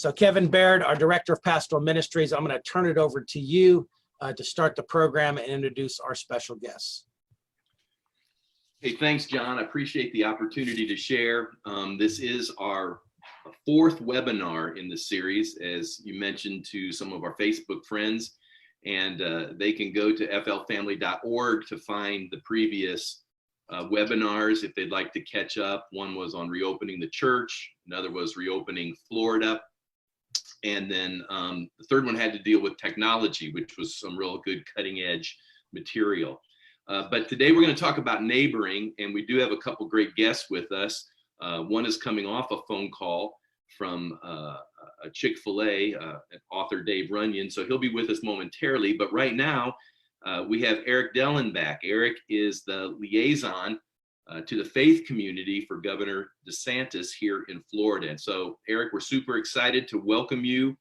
So Kevin Baird, our Director of Pastoral Ministries, I'm going to turn it over to you to start the program and introduce our special guests. Hey, thanks, John. I appreciate the opportunity to share. This is our fourth webinar in the series, as you mentioned to some of our Facebook friends, and they can go to flfamily.org to find the previous webinars if they'd like to catch up. One was on reopening the church, another was reopening Florida, and then the third one had to deal with technology, which was some real good cutting edge material. But today we're going to talk about neighboring, and we do have a couple great guests with us. One is coming off a phone call from a Chick-fil-A, author Dave Runyon, so he'll be with us momentarily. But right now, we have Erik Dellenback. Erik is the liaison to the faith community for Governor DeSantis here in Florida. And so, Erik, we're super excited to welcome you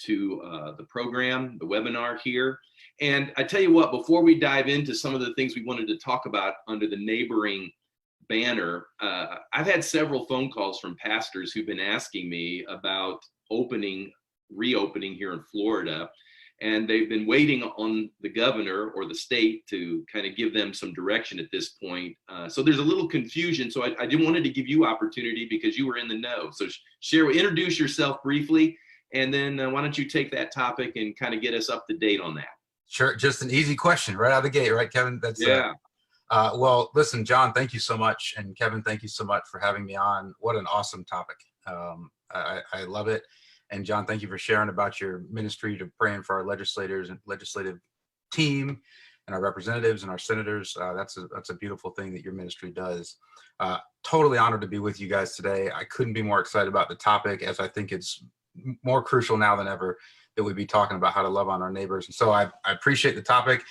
to the program, the webinar here. And I tell you what, before we dive into some of the things we wanted to talk about under the neighboring banner, I've had several phone calls from pastors who've been asking me about reopening here in Florida. And they've been waiting on the governor or the state to kind of give them some direction at this point. So there's a little confusion. So I did wanted to give you opportunity because you were in the know. So introduce yourself briefly, and then why don't you take that topic and kind of get us up to date on that? Sure. Just an easy question right out of the gate, right, Kevin? That's yeah. Well, listen, John, thank you so much. And Kevin, thank you so much for having me on. What an awesome topic. I love it. And John, thank you for sharing about your ministry to praying for our legislators and legislative team and our representatives and our senators. That's a beautiful thing that your ministry does. Totally honored to be with you guys today. I couldn't be more excited about the topic, as I think it's more crucial now than ever that we be talking about how to love on our neighbors. And so I appreciate the topic.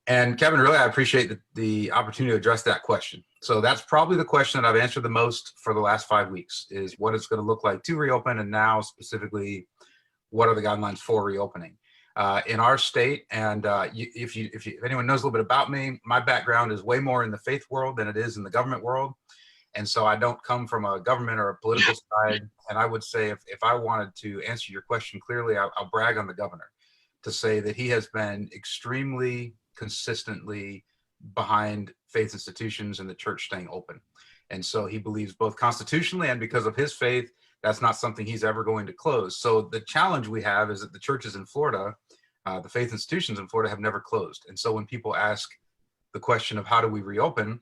And Kevin, really, I appreciate the opportunity to address that question. So that's probably the question that I've answered the most for the last 5 weeks, is what it's going to look like to reopen, and now specifically, what are the guidelines for reopening in our state. And if anyone knows a little bit about me, my background is way more in the faith world than it is in the government world. And so I don't come from a government or a political side. And I would say if I wanted to answer your question clearly, I'll brag on the governor to say that he has been extremely consistently behind faith institutions and the church staying open. And so he believes both constitutionally and because of his faith, that's not something he's ever going to close. So the challenge we have is that the churches in Florida, the faith institutions in Florida have never closed. And so when people ask the question of how do we reopen,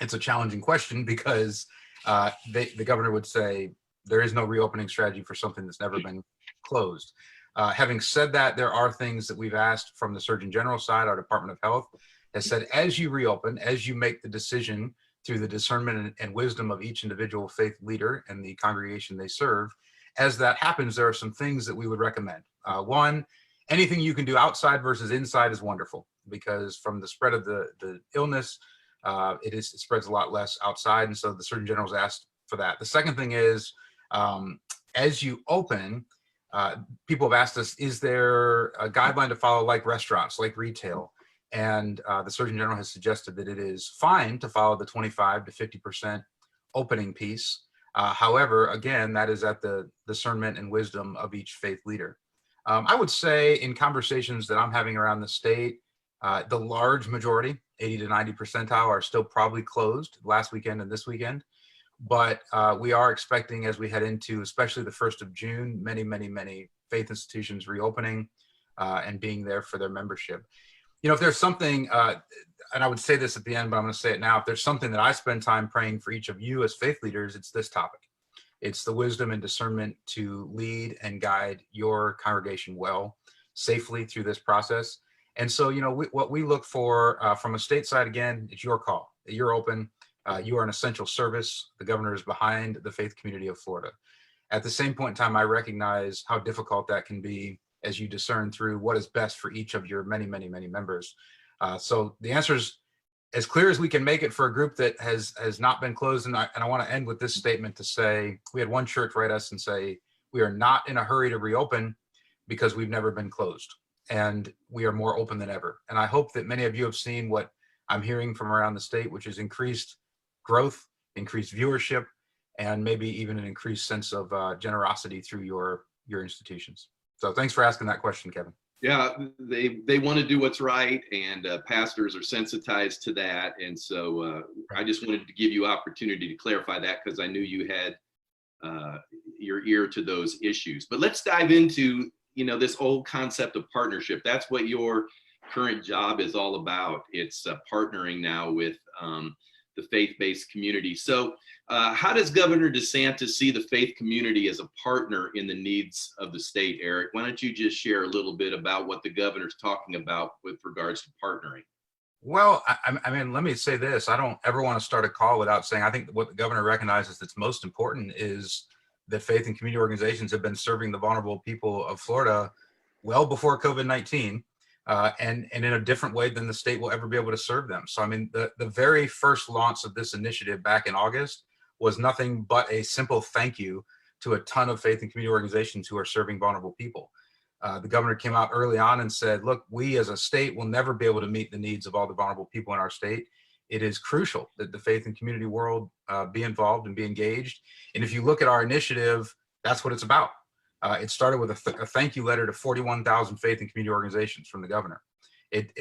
it's a challenging question because the governor would say there is no reopening strategy for something that's never been closed. Having said that, there are things that we've asked from the Surgeon General side. Our Department of Health has said, as you reopen, as you make the decision through the discernment and wisdom of each individual faith leader and the congregation they serve, as that happens, there are some things that we would recommend. One, anything you can do outside versus inside is wonderful, because from the spread of the illness, it spreads a lot less outside. And so the Surgeon General's asked for that. The second thing is, as you open, people have asked us, is there a guideline to follow like restaurants, like retail? And the Surgeon General has suggested that it is fine to follow the 25 to 50% opening piece. However, again, that is at the discernment and wisdom of each faith leader. I would say in conversations that I'm having around the state, the large majority, 80 to 90 percentile, are still probably closed last weekend and this weekend. But we are expecting, as we head into especially the 1st of June, many, many, many faith institutions reopening and being there for their membership. You know, if there's something, and I would say this at the end, but I'm going to say it now, if there's something that I spend time praying for each of you as faith leaders, it's this topic. It's the wisdom and discernment to lead and guide your congregation well, safely through this process. And so, you know, what we look for from a state side, again, it's your call. You're open. You are an essential service. The governor is behind the faith community of Florida. At the same point in time, I recognize how difficult that can be as you discern through what is best for each of your many, many, many members. So the answer is as clear as we can make it for a group that has not been closed. And I want to end with this statement to say, we had one church write us and say, we are not in a hurry to reopen because we've never been closed, and we are more open than ever. And I hope that many of you have seen what I'm hearing from around the state, which is increased growth, increased viewership, and maybe even an increased sense of generosity through your your institutions. So thanks for asking that question, Kevin. Yeah, they want to do what's right, and pastors are sensitized to that. And so I just wanted to give you opportunity to clarify that, because I knew you had your ear to those issues. But let's dive into, this old concept of partnership. That's what your current job is all about. It's partnering now with the faith-based community. So how does Governor DeSantis see the faith community as a partner in the needs of the state, Erik? Why don't you just share a little bit about what the governor's talking about with regards to partnering? Well, I mean, let me say this. I don't ever want to start a call without saying, I think what the governor recognizes that's most important is that faith and community organizations have been serving the vulnerable people of Florida well before COVID-19. And in a different way than the state will ever be able to serve them. So, I mean, the very first launch of this initiative back in August was nothing but a simple thank you to a ton of faith and community organizations who are serving vulnerable people. The governor came out early on and said, look, we as a state will never be able to meet the needs of all the vulnerable people in our state. It is crucial that the faith and community world be involved and be engaged. And if you look at our initiative, that's what it's about. It started with a thank you letter to 41,000 faith and community organizations from the governor.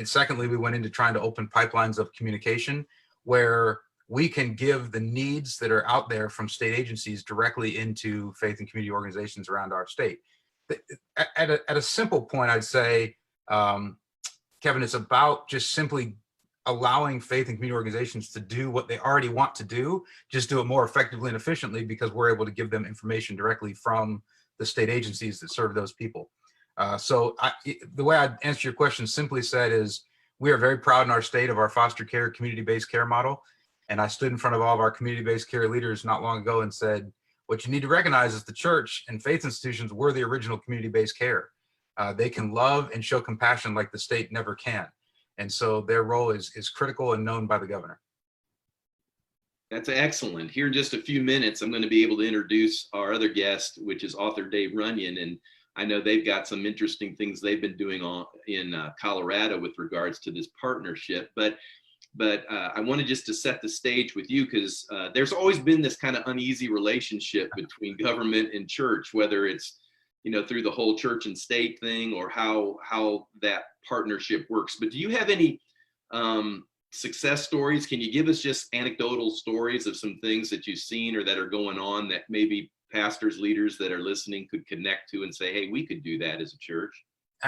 Secondly, we went into trying to open pipelines of communication where we can give the needs that are out there from state agencies directly into faith and community organizations around our state. At a simple point, I'd say, Kevin, it's about just simply allowing faith and community organizations to do what they already want to do, just do it more effectively and efficiently, because we're able to give them information directly from the state agencies that serve those people. So the way I'd answer your question simply said is, we are very proud in our state of our foster care, community-based care model. And I stood in front of all of our community-based care leaders not long ago and said, what you need to recognize is the church and faith institutions were the original community-based care. They can love and show compassion like the state never can. And so their role is critical and known by the governor. That's excellent. Here in just a few minutes, I'm going to be able to introduce our other guest, which is author Dave Runyon. And I know they've got some interesting things they've been doing in Colorado with regards to this partnership. But I wanted just to set the stage with you, because there's always been this kind of uneasy relationship between government and church, whether it's through the whole church and state thing, or how that partnership works. But do you have any success stories? Can you give us just anecdotal stories of some things that you've seen or that are going on that maybe pastors, leaders that are listening could connect to and say, hey, we could do that as a church?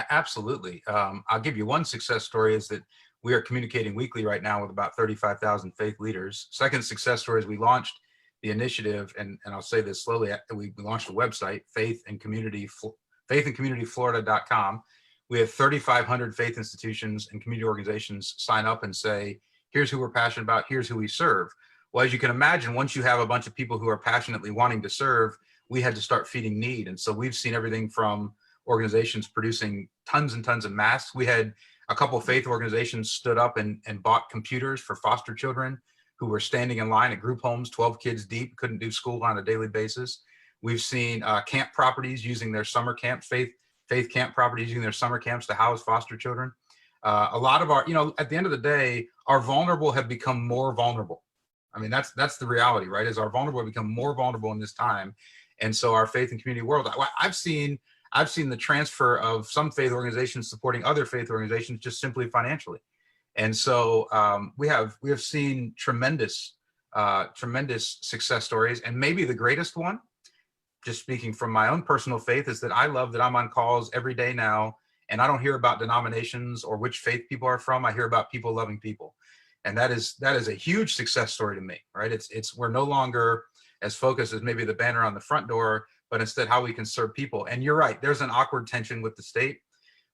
Absolutely. I'll give you one success story is that we are communicating weekly right now with about 35,000 faith leaders. Second success story is we launched the initiative, and I'll say this slowly, we launched a website, faithandcommunityflorida.com. We have 3,500 faith institutions and community organizations sign up and say, here's who we're passionate about, here's who we serve. Well, as you can imagine, once you have a bunch of people who are passionately wanting to serve, we had to start feeding need. And so we've seen everything from organizations producing tons and tons of masks. We had a couple of faith organizations stood up and bought computers for foster children who were standing in line at group homes, 12 kids deep, couldn't do school on a daily basis. We've seen camp properties using their summer camps, faith camp properties using their summer camps to house foster children. A lot of our, at the end of the day, our vulnerable have become more vulnerable. I mean, that's the reality, right? Is our vulnerable have become more vulnerable in this time. And so our faith and community world, I've seen the transfer of some faith organizations supporting other faith organizations just simply financially. And so we have seen tremendous success stories. And maybe the greatest one, just speaking from my own personal faith, is that I love that I'm on calls every day now, and I don't hear about denominations or which faith people are from. I hear about people loving people. And that is a huge success story to me, right? We're no longer as focused as maybe the banner on the front door, but instead how we can serve people. And you're right, there's an awkward tension with the state,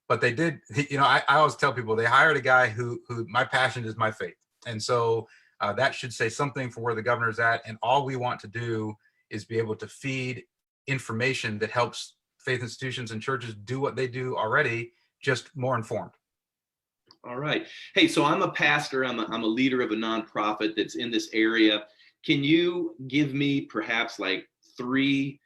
but they did, I always tell people they hired a guy who my passion is my faith. And so that should say something for where the governor's at. And all we want to do is be able to feed information that helps faith institutions and churches do what they do already, just more informed. All right. Hey, so I'm a pastor. I'm a leader of a nonprofit that's in this area. Can you give me perhaps like 3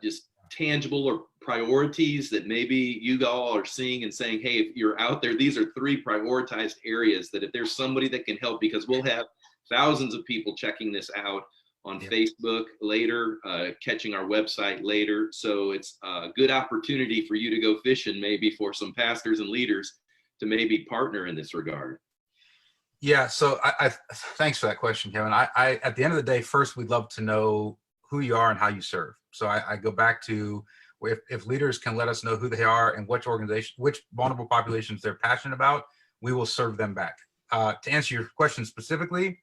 just tangible or priorities that maybe you all are seeing and saying, hey, if you're out there, these are 3 prioritized areas that if there's somebody that can help, because we'll have thousands of people checking this out on Yep. Facebook later, catching our website later. So it's a good opportunity for you to go fishing, maybe for some pastors and leaders to maybe partner in this regard. Yeah, so I thanks for that question, Kevin. I at the end of the day, first we'd love to know who you are and how you serve. So I go back to if leaders can let us know who they are and which organization, which vulnerable populations they're passionate about, we will serve them back. To answer your question specifically,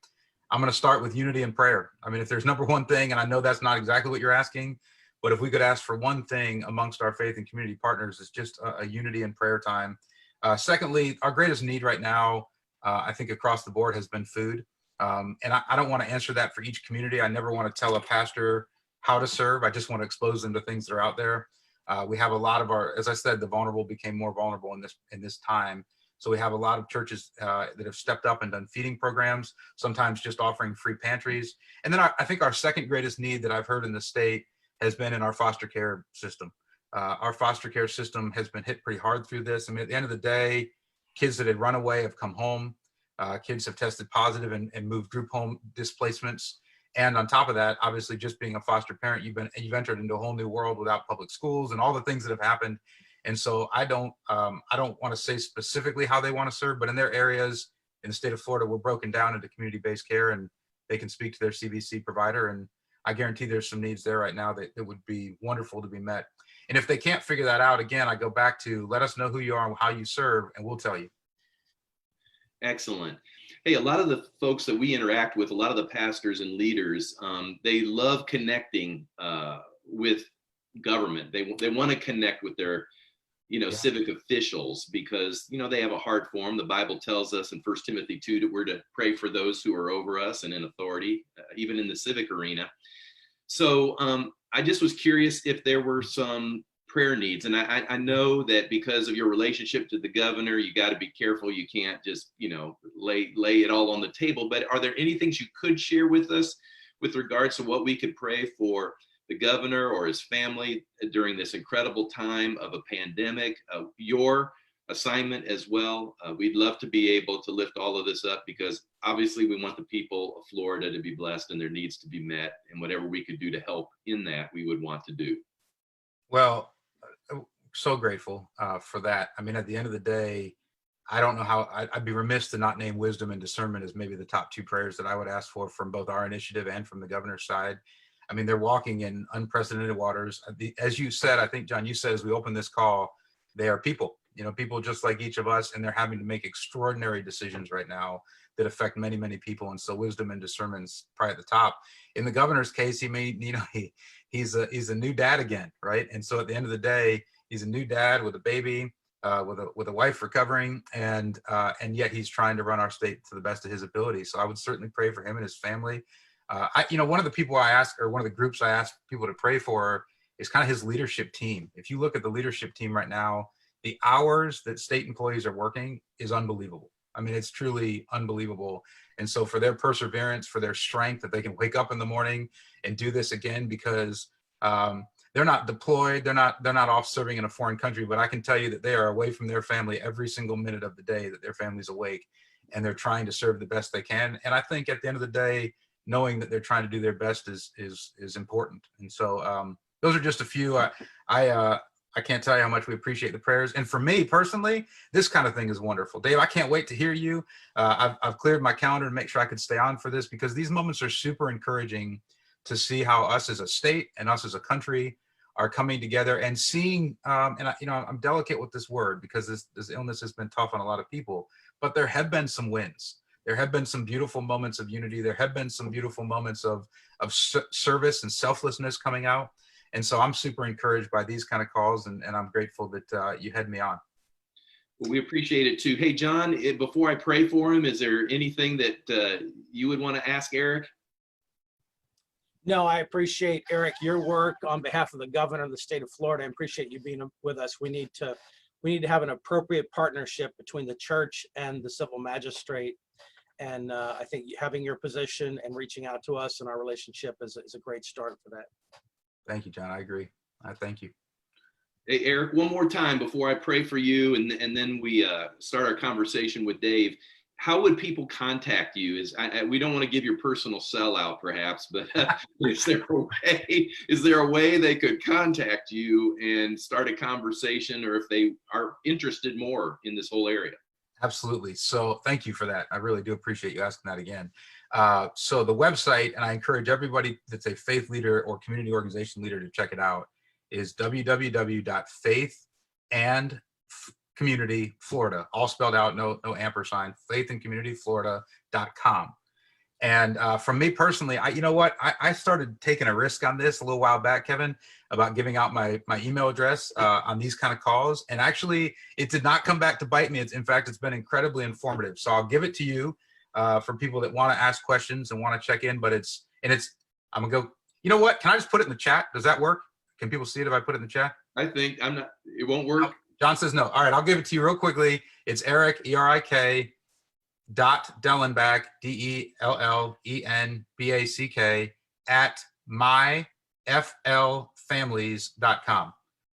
I'm going to start with unity and prayer. I mean, if there's number one thing, and I know that's not exactly what you're asking, but if we could ask for one thing amongst our faith and community partners, it's just a unity and prayer time. Secondly, our greatest need right now, I think across the board, has been food. And I don't want to answer that for each community. I never want to tell a pastor how to serve. I just want to expose them to things that are out there. We have a lot of our, as I said, the vulnerable became more vulnerable in this time. So we have a lot of churches that have stepped up and done feeding programs, sometimes just offering free pantries. And then I think our second greatest need that I've heard in the state has been in our foster care system. Our foster care system has been hit pretty hard through this. I mean, at the end of the day, kids that had run away have come home. Kids have tested positive and moved group home displacements. And on top of that, obviously, just being a foster parent, you've entered into a whole new world without public schools and all the things that have happened. And so I don't want to say specifically how they want to serve, but in their areas in the state of Florida, we're broken down into community-based care, and they can speak to their CVC provider. And I guarantee there's some needs there right now that would be wonderful to be met. And if they can't figure that out, again, I go back to let us know who you are and how you serve, and we'll tell you. Excellent. Hey, a lot of the folks that we interact with, a lot of the pastors and leaders, they love connecting with government. They want to connect with their civic officials because, they have a heart for them. The Bible tells us in 1 Timothy 2 that we're to pray for those who are over us and in authority, even in the civic arena. So I just was curious if there were some prayer needs. And I know that because of your relationship to the governor, you got to be careful. You can't just, lay it all on the table. But are there any things you could share with us with regards to what we could pray for the governor or his family during this incredible time of a pandemic, your assignment as well? We'd love to be able to lift all of this up because obviously we want the people of Florida to be blessed and their needs to be met, and whatever we could do to help in that, we would want to do. Well, so grateful for that. I mean, at the end of the day, I don't know how I'd be remiss to not name wisdom and discernment as maybe the top two prayers that I would ask for from both our initiative and from the governor's side. I mean, they're walking in unprecedented waters. As you said, I think, John, you said as we opened this call, they are people, people just like each of us, and they're having to make extraordinary decisions right now that affect many, many people. And so wisdom and discernment's probably at the top. In the governor's case, he may, he's a new dad again, right? And so at the end of the day, he's a new dad with a baby, with a wife recovering, and yet he's trying to run our state to the best of his ability. So I would certainly pray for him and his family. One of the people I ask, or one of the groups I ask people to pray for is kind of his leadership team. If you look at the leadership team right now, the hours that state employees are working is unbelievable. I mean, it's truly unbelievable. And so for their perseverance, for their strength, that they can wake up in the morning and do this again, because they're not deployed, they're not off serving in a foreign country, but I can tell you that they are away from their family every single minute of the day that their family's awake, and they're trying to serve the best they can. And I think at the end of the day, knowing that they're trying to do their best is important. And so those are just a few. I can't tell you how much we appreciate the prayers. And for me personally, this kind of thing is wonderful. Dave, I can't wait to hear you. I've cleared my calendar to make sure I could stay on for this, because these moments are super encouraging to see how us as a state and us as a country are coming together and seeing, I'm delicate with this word because this illness has been tough on a lot of people, but there have been some wins. There have been some beautiful moments of unity. There have been some beautiful moments of service and selflessness coming out. And so I'm super encouraged by these kind of calls, and I'm grateful that you had me on. Well, we appreciate it too. Hey, John, before I pray for him, is there anything that you would want to ask Erik? No, I appreciate, Erik, your work on behalf of the governor of the state of Florida. I appreciate you being with us. We need to have an appropriate partnership between the church and the civil magistrate. And I think having your position and reaching out to us and our relationship is a great start for that. Thank you, John. I agree. I thank you. Hey, Erik, one more time before I pray for you, and then we start our conversation with Dave. how would people contact you? We don't want to give your personal cell out, perhaps, but is there a way they could contact you and start a conversation, or if they are interested more in this whole area? Absolutely. So thank you for that. I really do appreciate you asking that again. So the website, and I encourage everybody that's a faith leader or community organization leader to check it out, is www.faithandcommunityflorida, all spelled out, no ampersand, faithandcommunityflorida.com. And from me personally, you know what? I started taking a risk on this a little while back, Kevin, about giving out my email address on these kind of calls. And actually, it did not come back to bite me. In fact, it's been incredibly informative. So I'll give it to you for people that want to ask questions and want to check in. But I'm going to go, you know what? Can I just put it in the chat? Does that work? Can people see it if I put it in the chat? I think it won't work. Oh, John says no. All right, I'll give it to you real quickly. It's Erik, Erik, Dellenback, DELLENBACK at myflfamilies.com.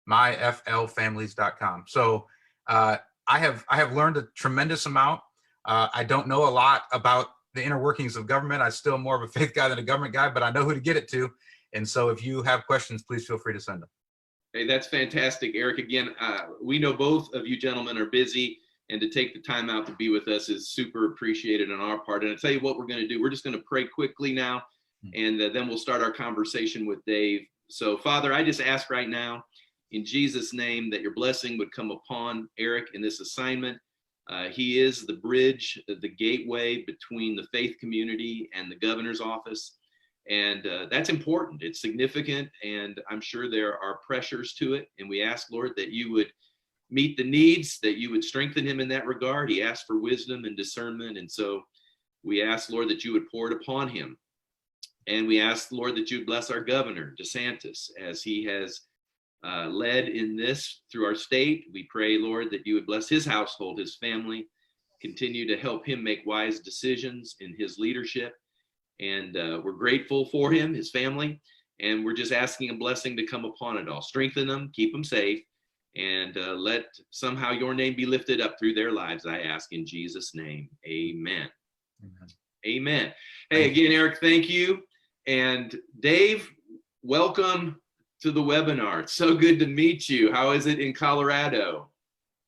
myflfamilies.com. So I have learned a tremendous amount. I don't know a lot about the inner workings of government. I'm still more of a faith guy than a government guy, but I know who to get it to. And so if you have questions, please feel free to send them. Hey, that's fantastic, Erik. Again, we know both of you gentlemen are busy, and to take the time out to be with us is super appreciated on our part. And I'll tell you what we're going to do. We're just going to pray quickly now, and then we'll start our conversation with Dave. So, Father, I just ask right now, in Jesus' name, that your blessing would come upon Erik in this assignment. He is the bridge, the gateway between the faith community and the governor's office. And that's important. It's significant. And I'm sure there are pressures to it. And we ask, Lord, that you would meet the needs, that you would strengthen him in that regard. He asked for wisdom and discernment. And so we ask, Lord, that you would pour it upon him. And we ask, Lord, that you would bless our governor, DeSantis, as he has led in this through our state. We pray, Lord, that you would bless his household, his family, continue to help him make wise decisions in his leadership. And we're grateful for him, his family, and we're just asking a blessing to come upon it all. Strengthen them, keep them safe, and let somehow your name be lifted up through their lives, I ask in Jesus' name. Amen. Amen. Amen. Hey, again, Erik, thank you. And Dave, welcome to the webinar. It's so good to meet you. How is it in Colorado?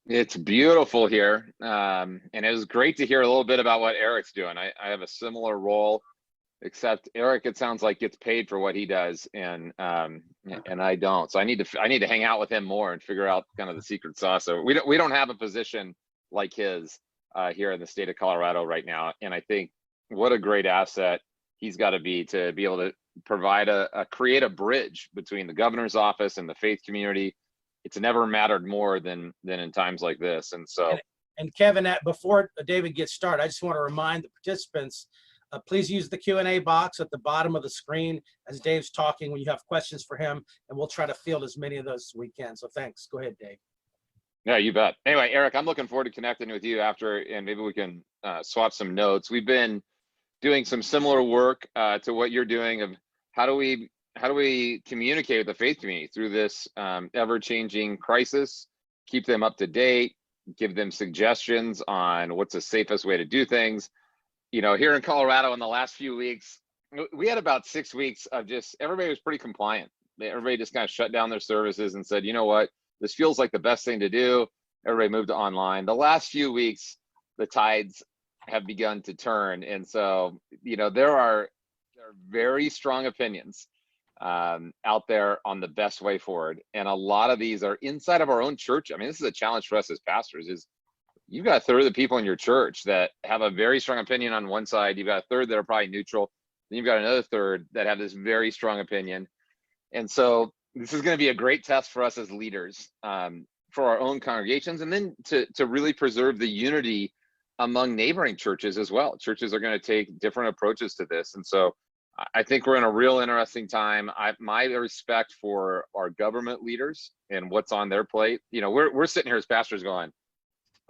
It's beautiful here. And it was great to hear a little bit about what Erik's doing. I have a similar role, except Erik, it sounds like, gets paid for what he does, and I don't. So I need to hang out with him more and figure out kind of the secret sauce. So we don't have a position like his here in the state of Colorado right now. And I think what a great asset he's got to be able to provide create a bridge between the governor's office and the faith community. It's never mattered more than in times like this. And so, and Kevin, before David gets started, I just want to remind the participants, please use the Q&A box at the bottom of the screen as Dave's talking when you have questions for him, and we'll try to field as many of those as we can. So thanks. Go ahead, Dave. Yeah, you bet. Anyway, Erik, I'm looking forward to connecting with you after, and maybe we can swap some notes. We've been doing some similar work to what you're doing of how do we communicate with the faith community through this ever-changing crisis, keep them up to date, give them suggestions on what's the safest way to do things. You know, here in Colorado in the last few weeks, we had about 6 weeks of just, everybody was pretty compliant. Everybody just kind of shut down their services and said, you know what, this feels like the best thing to do. Everybody moved to online. The last few weeks, the tides have begun to turn. And so, you know, there are very strong opinions out there on the best way forward. And a lot of these are inside of our own church. I mean, this is a challenge for us as pastors, is you've got a third of the people in your church that have a very strong opinion on one side. You've got a third that are probably neutral. Then you've got another third that have this very strong opinion. And so this is going to be a great test for us as leaders, for our own congregations, and then to really preserve the unity among neighboring churches as well. Churches are going to take different approaches to this. And so I think we're in a real interesting time. My respect for our government leaders and what's on their plate. You know, we're sitting here as pastors going,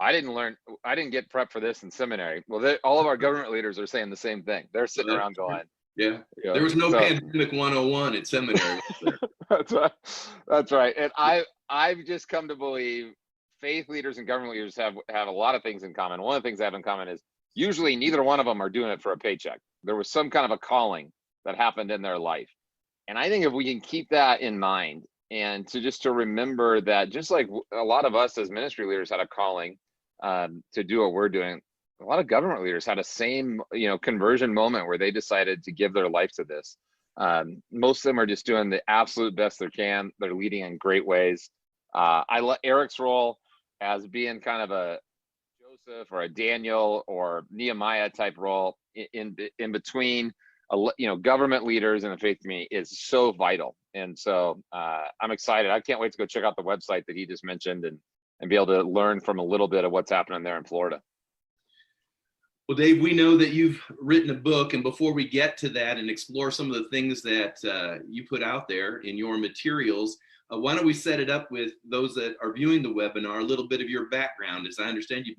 I didn't get prepped for this in seminary. Well, all of our government leaders are saying the same thing. They're sitting around going, yeah, you know, there was no pandemic 101 at seminary. That's right. That's right. And I've just come to believe faith leaders and government leaders have a lot of things in common. One of the things they have in common is usually neither one of them are doing it for a paycheck. There was some kind of a calling that happened in their life. And I think if we can keep that in mind, and to remember that just like a lot of us as ministry leaders had a calling to do what we're doing, a lot of government leaders had a same, conversion moment where they decided to give their life to this. Most of them are just doing the absolute best they can. They're leading in great ways. I let Erik's role as being kind of a Joseph or a Daniel or Nehemiah type role in between, government leaders in the faith community is so vital. And so I'm excited. I can't wait to go check out the website that he just mentioned and be able to learn from a little bit of what's happening there in Florida. Well, Dave, we know that you've written a book, and before we get to that and explore some of the things that you put out there in your materials, why don't we set it up with those that are viewing the webinar, a little bit of your background. As I understand, you've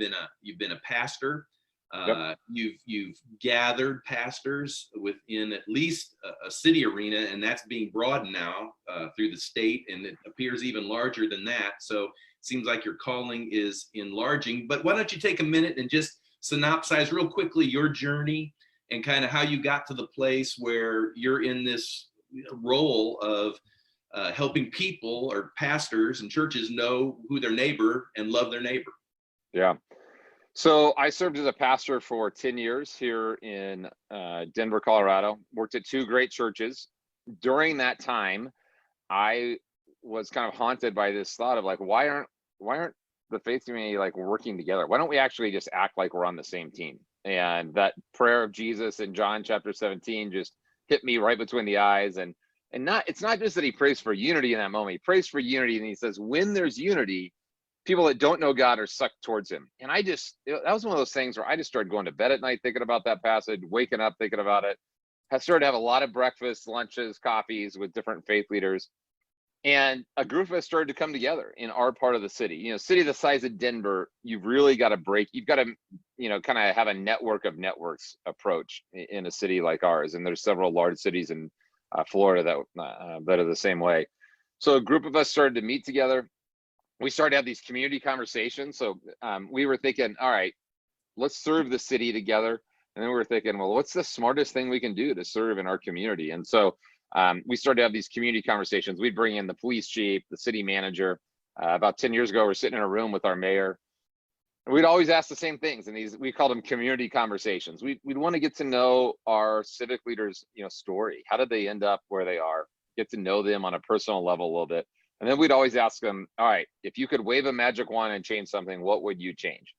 been a pastor. Yep. You've gathered pastors within at least a city arena, and that's being broadened now through the state, and it appears even larger than that. So it seems like your calling is enlarging. But why don't you take a minute and just synopsize real quickly your journey and kind of how you got to the place where you're in this role of helping people or pastors and churches know who their neighbor and love their neighbor. Yeah. So I served as a pastor for 10 years here in Denver, Colorado, worked at 2 great churches. During that time, I was kind of haunted by this thought of like, why aren't the faith community like working together? Why don't we actually just act like we're on the same team? And that prayer of Jesus in John chapter 17 just hit me right between the eyes. And it's not just that he prays for unity in that moment. He prays for unity, and he says, when there's unity, people that don't know God are sucked towards him. And that was one of those things where I just started going to bed at night thinking about that passage, waking up thinking about it. I started to have a lot of breakfasts, lunches, coffees with different faith leaders. And a group of us started to come together in our part of the city. City the size of Denver, you've really got to you've got to, kind of have a network of networks approach in a city like ours. And there's several large cities in Florida that are the same way. So a group of us started to meet together. We started to have these community conversations. So we were thinking, all right, let's serve the city together. And then we were thinking, well, what's the smartest thing we can do to serve in our community? And so we started to have these community conversations. We'd bring in the police chief, the city manager. About 10 years ago, we're sitting in a room with our mayor. And we'd always ask the same things. And we called them community conversations. We'd want to get to know our civic leaders, story. How did they end up where they are? Get to know them on a personal level a little bit. And then we'd always ask them, all right, if you could wave a magic wand and change something, what would you change?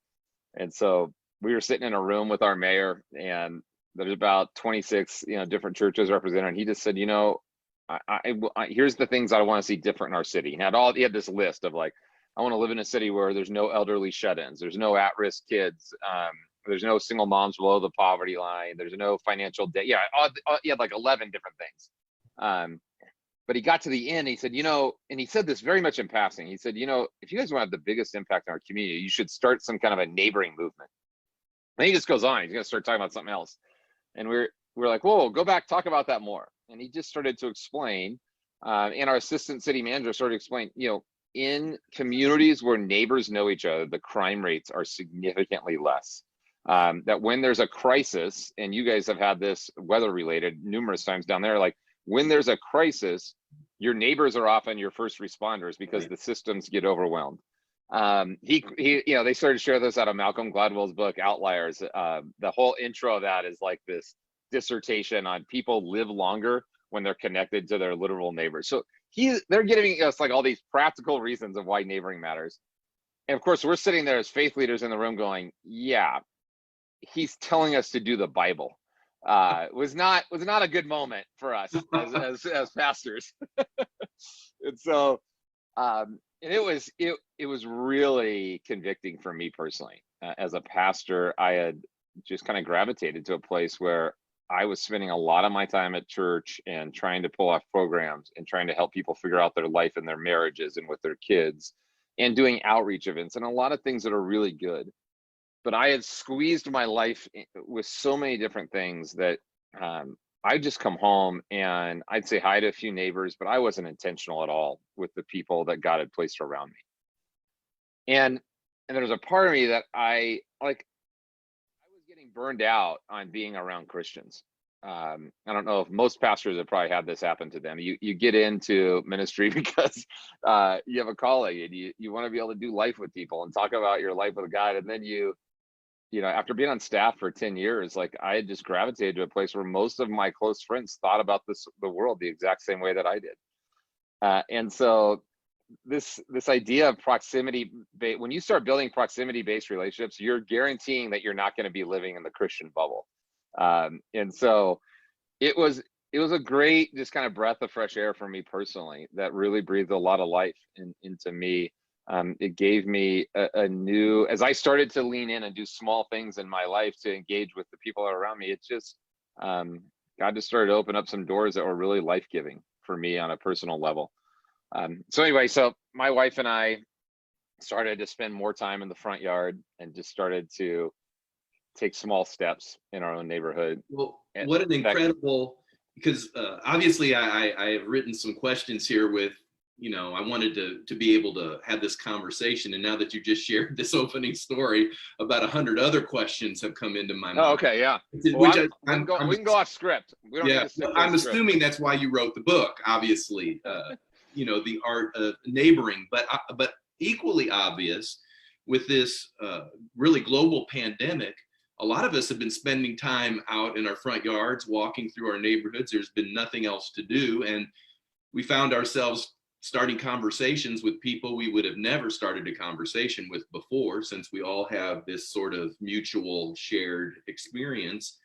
And so we were sitting in a room with our mayor, and there's about 26, different churches represented. And he just said, here's the things I want to see different in our city. And he had this list of like, I want to live in a city where there's no elderly shut-ins, there's no at-risk kids, there's no single moms below the poverty line, there's no financial debt. Yeah, he had like 11 different things. But he got to the end, he said, and he said this very much in passing. He said, if you guys want to have the biggest impact on our community, you should start some kind of a neighboring movement. And he just goes on, he's going to start talking about something else. And we're like, whoa, go back, talk about that more. And he just started to explain, and our assistant city manager started to explain, in communities where neighbors know each other, the crime rates are significantly less. That when there's a crisis, and you guys have had this weather related numerous times down there, like when there's a crisis, your neighbors are often your first responders because the systems get overwhelmed. They started to share this out of Malcolm Gladwell's book, Outliers. The whole intro of that is like this dissertation on people live longer when they're connected to their literal neighbors. So they're giving us like all these practical reasons of why neighboring matters. And of course, we're sitting there as faith leaders in the room going, yeah, he's telling us to do the Bible. Was not a good moment for us as pastors. And so and it was really convicting for me personally. As a pastor, I had just kind of gravitated to a place where I was spending a lot of my time at church and trying to pull off programs and trying to help people figure out their life and their marriages and with their kids and doing outreach events and a lot of things that are really good. But I had squeezed my life with so many different things that I'd just come home and I'd say hi to a few neighbors, but I wasn't intentional at all with the people that God had placed around me. And there was a part of me that I was getting burned out on being around Christians. I don't know if most pastors have probably had this happen to them. You get into ministry because you have a calling and you want to be able to do life with people and talk about your life with God. And then you know, after being on staff for 10 years, like I had just gravitated to a place where most of my close friends thought about the world the exact same way that I did. And so this idea of proximity, when you start building proximity-based relationships, you're guaranteeing that you're not going to be living in the Christian bubble. And so it was a great just kind of breath of fresh air for me personally that really breathed a lot of life into me. It gave me a new, as I started to lean in and do small things in my life to engage with the people around me, it just, God just started to open up some doors that were really life-giving for me on a personal level. So anyway, so my wife and I started to spend more time in the front yard and just started to take small steps in our own neighborhood. Well, what an incredible, because obviously I have written some questions here with, you know, I wanted to be able to have this conversation. And now that you just shared this opening story, about 100 other questions have come into my mind. Oh, okay, yeah. Which Well, we can go off script. We don't need to stick to I'm the script. assuming that's why you wrote the book, obviously, you know, the art of neighboring, but equally obvious with this really global pandemic, a lot of us have been spending time out in our front yards, walking through our neighborhoods. There's been nothing else to do. And we found ourselves starting conversations with people we would have never started a conversation with before, since we all have this sort of mutual shared experience.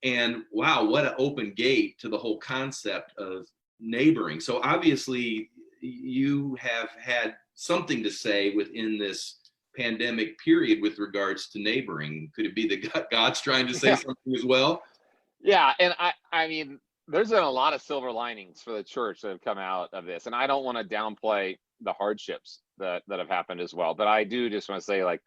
And wow, what an open gate to the whole concept of neighboring. So obviously you have had something to say within this pandemic period with regards to neighboring. Could it be that God's trying to say something as well? Yeah, and I mean, there's been a lot of silver linings for the church that have come out of this, and I don't want to downplay the hardships that have happened as well, but I do just want to say, like,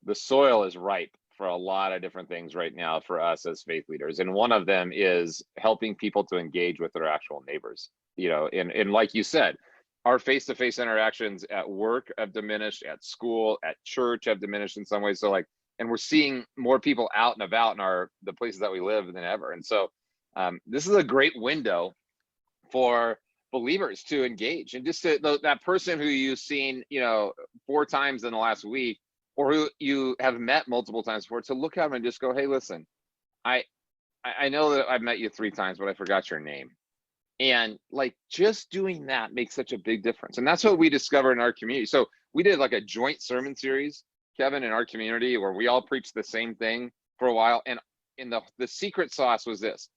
the soil is ripe for a lot of different things right now for us as faith leaders, and one of them is helping people to engage with their actual neighbors. You know, and like you said, our face-to-face interactions at work have diminished, at school, at church have diminished in some ways. So like, and we're seeing more people out and about in the places that we live than ever. And so this is a great window for believers to engage, and just that person who you've seen, you know, 4 times in the last week, or who you have met multiple times before, to look at them and just go, hey, listen, I know that I've met you 3 times, but I forgot your name. And like, just doing that makes such a big difference. And that's what we discovered in our community. So we did like a joint sermon series, Kevin, in our community, where we all preached the same thing for a while. And in the secret sauce was this: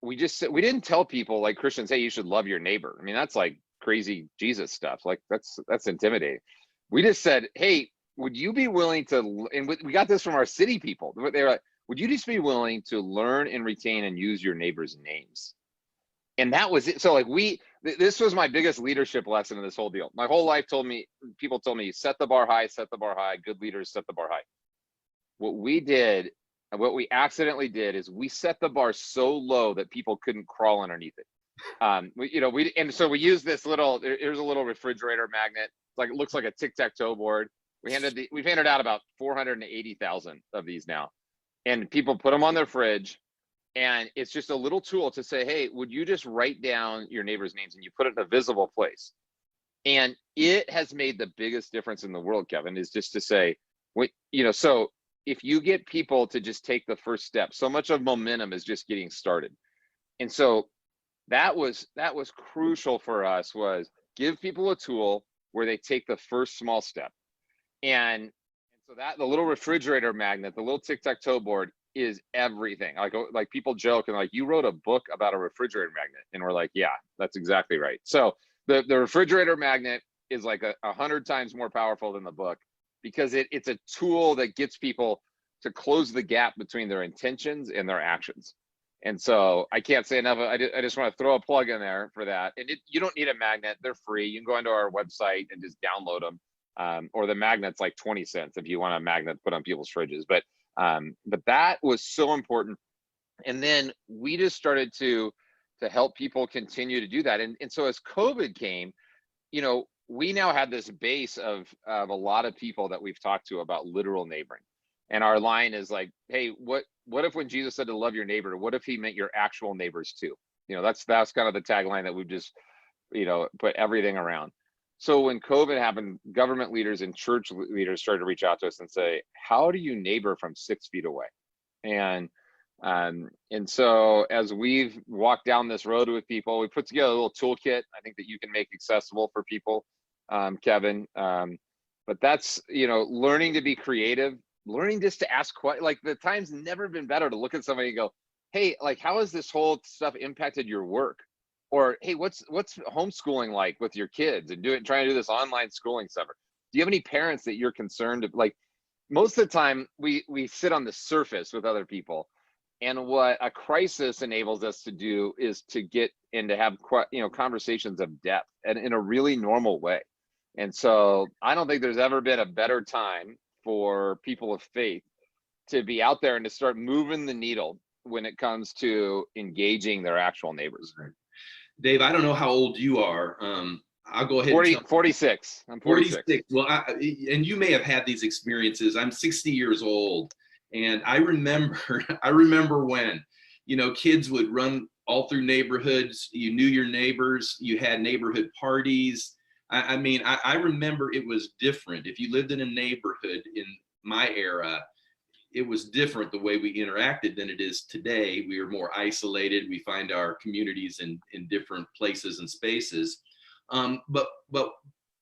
we didn't tell people, like Christians, hey, you should love your neighbor. I mean, that's like crazy Jesus stuff. Like that's intimidating. We just said, hey, would you be willing to, and we got this from our city people. They were like, would you just be willing to learn and retain and use your neighbors' names? And that was it. So like this was my biggest leadership lesson in this whole deal. My whole life people told me, set the bar high, set the bar high. Good leaders set the bar high. What we did, and what we accidentally did, is we set the bar so low that people couldn't crawl underneath it. And so we used this here's a little refrigerator magnet. It's like, it looks like a tic-tac-toe board. We've handed out about 480,000 of these now, and people put them on their fridge. And it's just a little tool to say, hey, would you just write down your neighbors' names, and you put it in a visible place? And it has made the biggest difference in the world, Kevin, is just to say, so if you get people to just take the first step, so much of momentum is just getting started. And so that was crucial for us, was give people a tool where they take the first small step. And so that the little refrigerator magnet, the little tic-tac-toe board, is everything. Like people joke and like, you wrote a book about a refrigerator magnet, and we're like, yeah, that's exactly right. So the refrigerator magnet is like 100 times more powerful than the book, because it's a tool that gets people to close the gap between their intentions and their actions. And so I can't say enough. I just want to throw a plug in there for that. And you don't need a magnet; they're free. You can go into our website and just download them. Or the magnet's like 20 cents if you want a magnet put on people's fridges. But that was so important. And then we just started to help people continue to do that. And so as COVID came, we now had this base of a lot of people that we've talked to about literal neighboring. And our line is like, hey, what if when Jesus said to love your neighbor, what if he meant your actual neighbors too? That's kind of the tagline that we've just, put everything around. So when COVID happened, government leaders and church leaders started to reach out to us and say, how do you neighbor from 6 feet away? And so as we've walked down this road with people, we put together a little toolkit, I think, that you can make accessible for people, Kevin. But that's, learning to be creative, learning just to ask questions. Like, the time's never been better to look at somebody and go, hey, like, how has this whole stuff impacted your work? Or, hey, what's homeschooling like with your kids, and trying to do this online schooling stuff? Do you have any parents that you're concerned of? Like, most of the time we sit on the surface with other people, and what a crisis enables us to do is to get and to have conversations of depth and in a really normal way. And so I don't think there's ever been a better time for people of faith to be out there and to start moving the needle when it comes to engaging their actual neighbors. Dave, I don't know how old you are. I'll go ahead. 46. I'm 46. Well, and you may have had these experiences. I'm 60 years old, and I remember when, kids would run all through neighborhoods. You knew your neighbors. You had neighborhood parties. I mean, I remember it was different. If you lived in a neighborhood in my era, it was different the way we interacted than it is today. We are more isolated. We find our communities in different places and spaces. But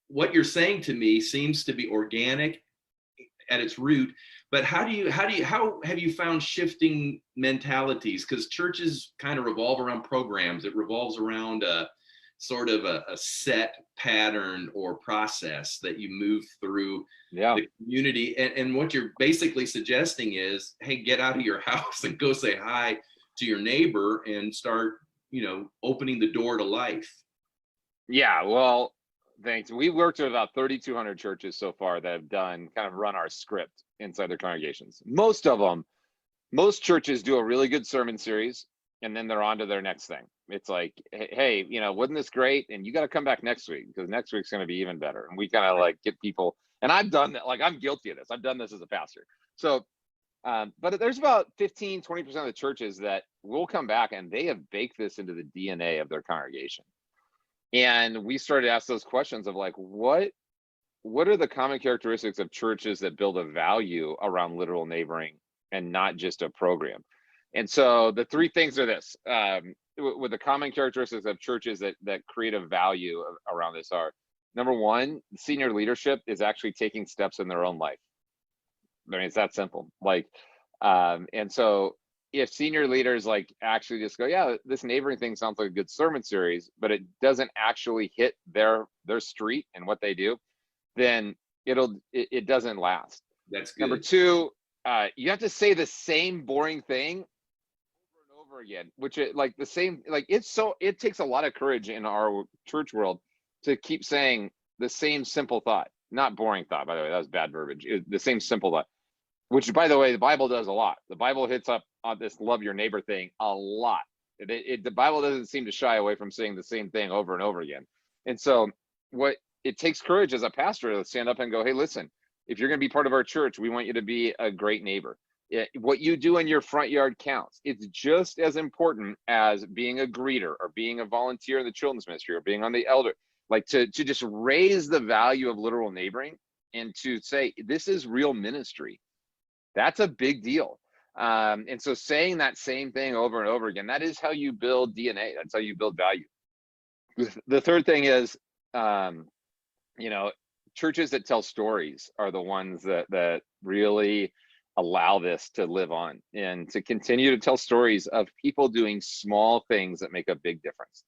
what you're saying to me seems to be organic at its root. But how have you found shifting mentalities? Because churches kind of revolve around programs. It revolves around sort of a set pattern or process that you move through the community. And what you're basically suggesting is, hey, get out of your house and go say hi to your neighbor and start, opening the door to life. Yeah, well, thanks. We worked with about 3,200 churches so far that have run our script inside their congregations. Most churches do a really good sermon series, and then they're on to their next thing. It's like, hey, wasn't this great? And you got to come back next week, because next week's going to be even better. And we kind of like get people, and I've done that. Like, I'm guilty of this. I've done this as a pastor. So, but there's about 15-20% of the churches that will come back, and they have baked this into the DNA of their congregation. And we started to ask those questions of like, what are the common characteristics of churches that build a value around literal neighboring and not just a program? And so the three things are this, with the common characteristics of churches that create a value around this are, number one, senior leadership is actually taking steps in their own life. I mean, it's that simple. Like, and so if senior leaders like actually just go, yeah, this neighboring thing sounds like a good sermon series, but it doesn't actually hit their street and what they do, then it doesn't last. That's good. Number two, you have to say the same boring thing over again, which it takes a lot of courage in our church world to keep saying the same simple thought, not boring thought, by the way, that was bad verbiage. The same simple thought, which, by the way, the Bible does a lot. The Bible hits up on this love your neighbor thing a lot. The Bible doesn't seem to shy away from saying the same thing over and over again. And so it takes courage as a pastor to stand up and go, hey, listen, if you're going to be part of our church, we want you to be a great neighbor. What you do in your front yard counts. It's just as important as being a greeter or being a volunteer in the children's ministry or being on the elder, like to just raise the value of literal neighboring and to say, this is real ministry. That's a big deal. And so saying that same thing over and over again, that is how you build DNA. That's how you build value. The third thing is, churches that tell stories are the ones that really allow this to live on and to continue to tell stories of people doing small things that make a big difference.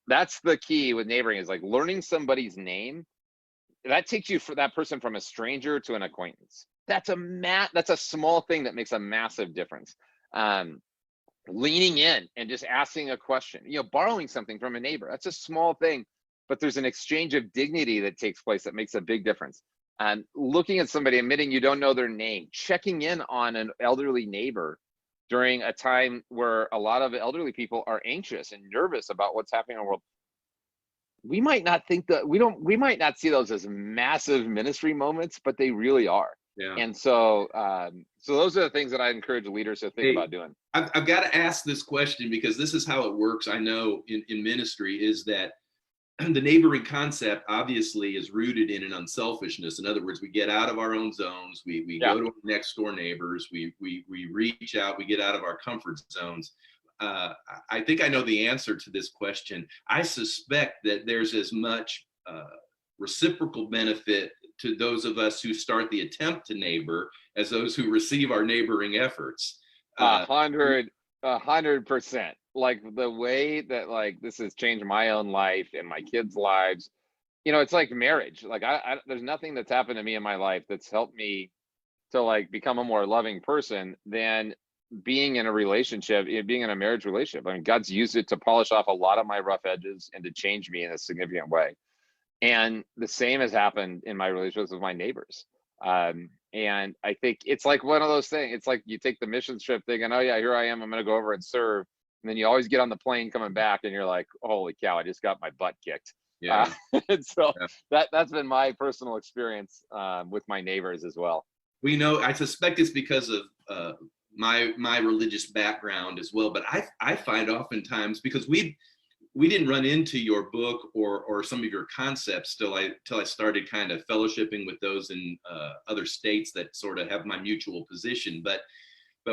That's the key with neighboring, is like learning somebody's name. That takes you for that person from a stranger to an acquaintance. That's a small thing that makes a massive difference. Leaning in and just asking a question, borrowing something from a neighbor, that's a small thing, but there's an exchange of dignity that takes place that makes a big difference. Looking at somebody, admitting you don't know their name, checking in on an elderly neighbor during a time where a lot of elderly people are anxious and nervous about what's happening in the world. We might not think that we might not see those as massive ministry moments, but they really are. Yeah. And so, so those are the things that I encourage leaders to think Hey, about doing. I've got to ask this question because this is how it works. I know in ministry is that the neighboring concept obviously is rooted in an unselfishness. In other words, we get out of our own zones, we Yeah. go to our next door neighbors, we reach out, we get out of our comfort zones. I think I know the answer to this question. I suspect that there's as much reciprocal benefit to those of us who start the attempt to neighbor as those who receive our neighboring efforts. 100%. Like the way that like this has changed my own life and my kids' lives, you know, it's like marriage. Like I there's nothing that's happened to me in my life that's helped me to like become a more loving person than being in a relationship, being in a marriage relationship. I mean, God's used it to polish off a lot of my rough edges and to change me in a significant way. And the same has happened in my relationships with my neighbors. And I think it's like one of those things. It's like you take the mission trip thinking, oh yeah, here I am, I'm going to go over and serve. And then you always get on the plane coming back and you're like, holy cow, I just got my butt kicked. Yeah. And so Yeah. that's been my personal experience with my neighbors as well. We know, I suspect it's because of my religious background as well, but I find oftentimes, because we didn't run into your book or some of your concepts till I started kind of fellowshipping with those in other states that sort of have my mutual position, but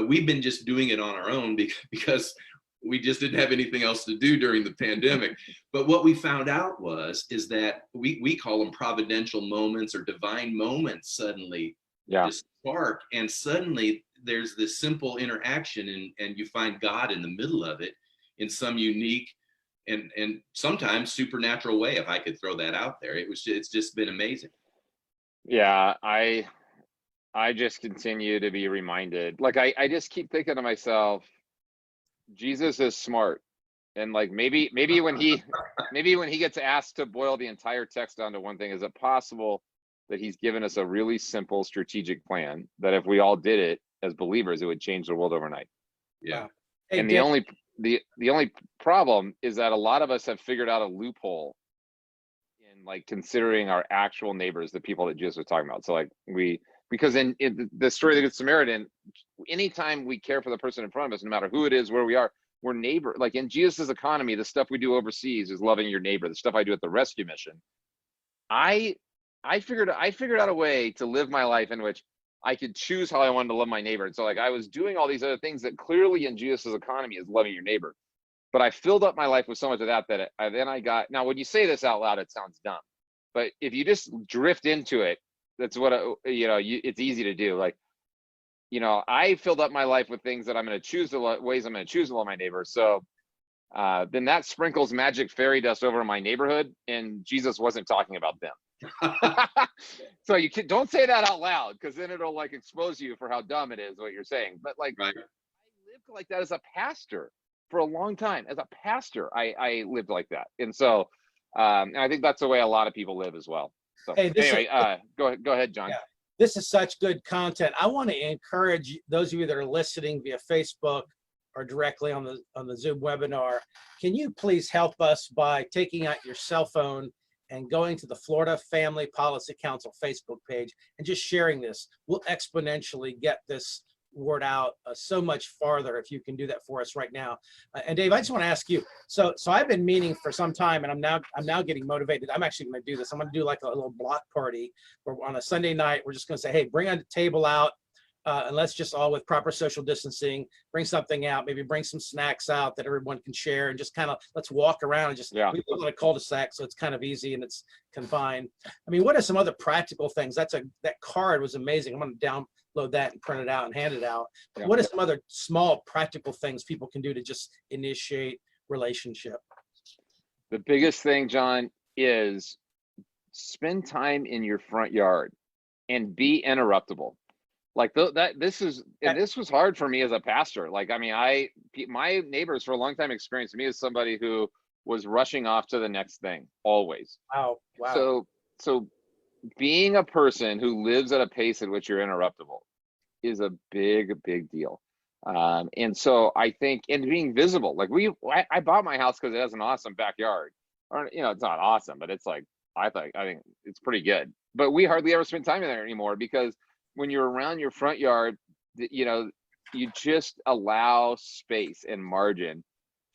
we've been just doing it on our own because we just didn't have anything else to do during the pandemic. But what we found out is that we call them providential moments or divine moments suddenly just spark, and suddenly there's this simple interaction and you find God in the middle of it in some unique and sometimes supernatural way, if I could throw that out there. It's just been amazing. Yeah, I just continue to be reminded. Like I just keep thinking to myself, Jesus is smart. And like maybe when he gets asked to boil the entire text down to one thing, is it possible that he's given us a really simple strategic plan that if we all did it as believers, it would change the world overnight? Yeah. Hey, And Dan, the only problem is that a lot of us have figured out a loophole in like considering our actual neighbors, the people that Jesus was talking about. So like because in the story of the Good Samaritan, anytime we care for the person in front of us, no matter who it is, where we are, we're neighbor. Like in Jesus's economy, the stuff we do overseas is loving your neighbor. The stuff I do at the rescue mission, I figured out a way to live my life in which I could choose how I wanted to love my neighbor. And so like I was doing all these other things that clearly in Jesus's economy is loving your neighbor. But I filled up my life with so much of that then I got, now when you say this out loud, it sounds dumb. But if you just drift into it, that's what, it's easy to do. Like, I filled up my life with things that I'm going to choose ways I'm going to choose to love my neighbor. So then that sprinkles magic fairy dust over my neighborhood, and Jesus wasn't talking about them. So don't say that out loud, because then it'll like expose you for how dumb it is what you're saying. But like, right. I lived like that as a pastor for a long time. As a pastor, I lived like that, and so and I think that's the way a lot of people live as well. So hey, anyway, go ahead, John. Yeah. This is such good content. I want to encourage those of you that are listening via Facebook or directly on the Zoom webinar. Can you please help us by taking out your cell phone and going to the Florida Family Policy Council Facebook page and just sharing this? We'll exponentially get this word out so much farther if you can do that for us right now. And Dave, I just want to ask you, so I've been meaning for some time, and I'm now getting motivated. I'm actually going to do this. I'm going to do like a little block party where on a Sunday night, we're just going to say, hey, bring a table out, and let's just all, with proper social distancing, bring something out, maybe bring some snacks out that everyone can share, and just kind of let's walk around and just, we live on a cul-de-sac, so it's kind of easy and it's confined. I mean, what are some other practical things? That card was amazing. I'm going to download that and print it out and hand it out. But what are some other small practical things people can do to just initiate relationship? The biggest thing, John, is spend time in your front yard and be interruptible. Like this was hard for me as a pastor. Like, I mean, my neighbors for a long time experienced me as somebody who was rushing off to the next thing always. Wow. So being a person who lives at a pace at which you're interruptible is a big deal. And so I think, and being visible, like I bought my house because it has an awesome backyard. Or, it's not awesome, but it's like, I think it's pretty good. But we hardly ever spend time in there anymore because when you're around your front yard, you know, you just allow space and margin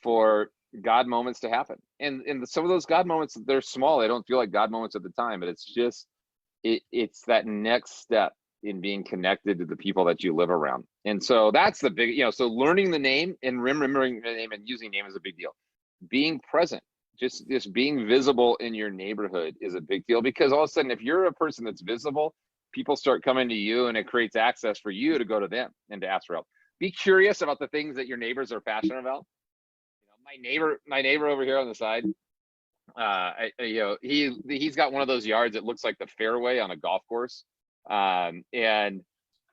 for God moments to happen. And some of those God moments, they're small. They don't feel like God moments at the time, but it's just, it's that next step in being connected to the people that you live around. And so that's the big, you know, so learning the name and remembering the name and using name is a big deal. Being present, just being visible in your neighborhood is a big deal, because all of a sudden, if you're a person that's visible, people start coming to you, and it creates access for you to go to them and to ask for help. Be curious about the things that your neighbors are passionate about. You know, my neighbor over here on the side, you know, he's got one of those yards that looks like the fairway on a golf course. And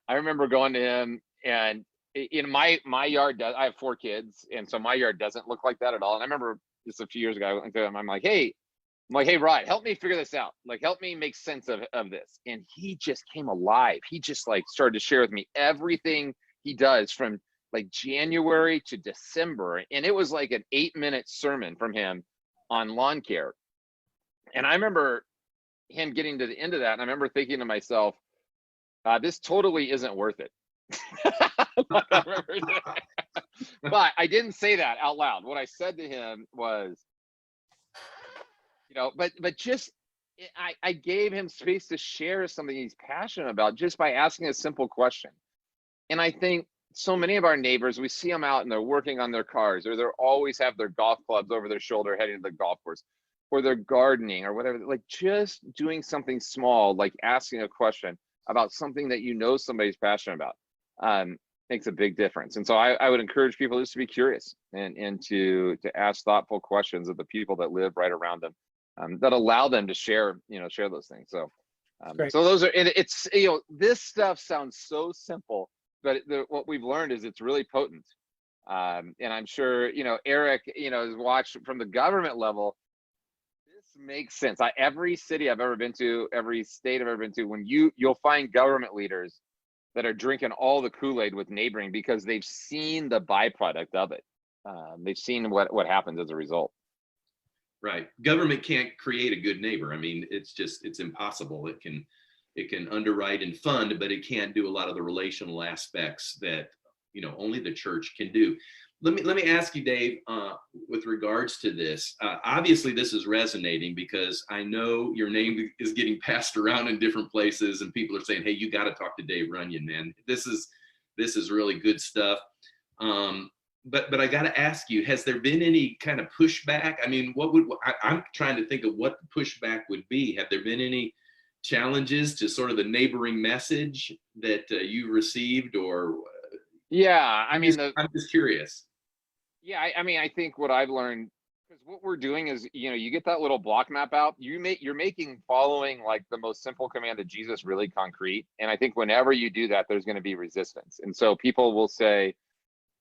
I remember going to him, and in my yard, I have 4 kids, and so my yard doesn't look like that at all. And I remember just a few years ago, I went to him, I'm like, hey, Rod, help me figure this out. Like, help me make sense of this. And he just came alive. He just like started to share with me everything he does from like January to December. And it was like an 8-minute sermon from him on lawn care. And I remember him getting to the end of that, and I remember thinking to myself, this totally isn't worth it. But I didn't say that out loud. What I said to him was, you know, but just, I gave him space to share something he's passionate about just by asking a simple question. And I think so many of our neighbors, we see them out and they're working on their cars, or they're always have their golf clubs over their shoulder heading to the golf course, or they're gardening or whatever, like just doing something small, like asking a question about something that you know somebody's passionate about, makes a big difference. And so I would encourage people just to be curious and to ask thoughtful questions of the people that live right around them, that allow them to share those things. So, so those are, and it's, you know, this stuff sounds so simple, but what we've learned is it's really potent. And I'm sure, you know, Erik, you know, has watched from the government level. This makes sense. Every city I've ever been to, every state I've ever been to, when you'll find government leaders that are drinking all the Kool-Aid with neighboring, because they've seen the byproduct of it. They've seen what happens as a result. Right. Government can't create a good neighbor. I mean, it's impossible. It can underwrite and fund, but it can't do a lot of the relational aspects that, you know, only the church can do. Let me ask you, Dave, with regards to this. Obviously, this is resonating because I know your name is getting passed around in different places, and people are saying, "Hey, you got to talk to Dave Runyon, man. This is really good stuff." But I got to ask you, has there been any kind of pushback? I mean, I'm trying to think of what the pushback would be. Have there been any challenges to sort of the neighboring message that you received, or? Yeah, I mean, I'm just curious. Yeah, I mean, I think what I've learned, because what we're doing is, you know, you get that little block map out, you're making following like the most simple command of Jesus really concrete. And I think whenever you do that, there's going to be resistance. And so people will say,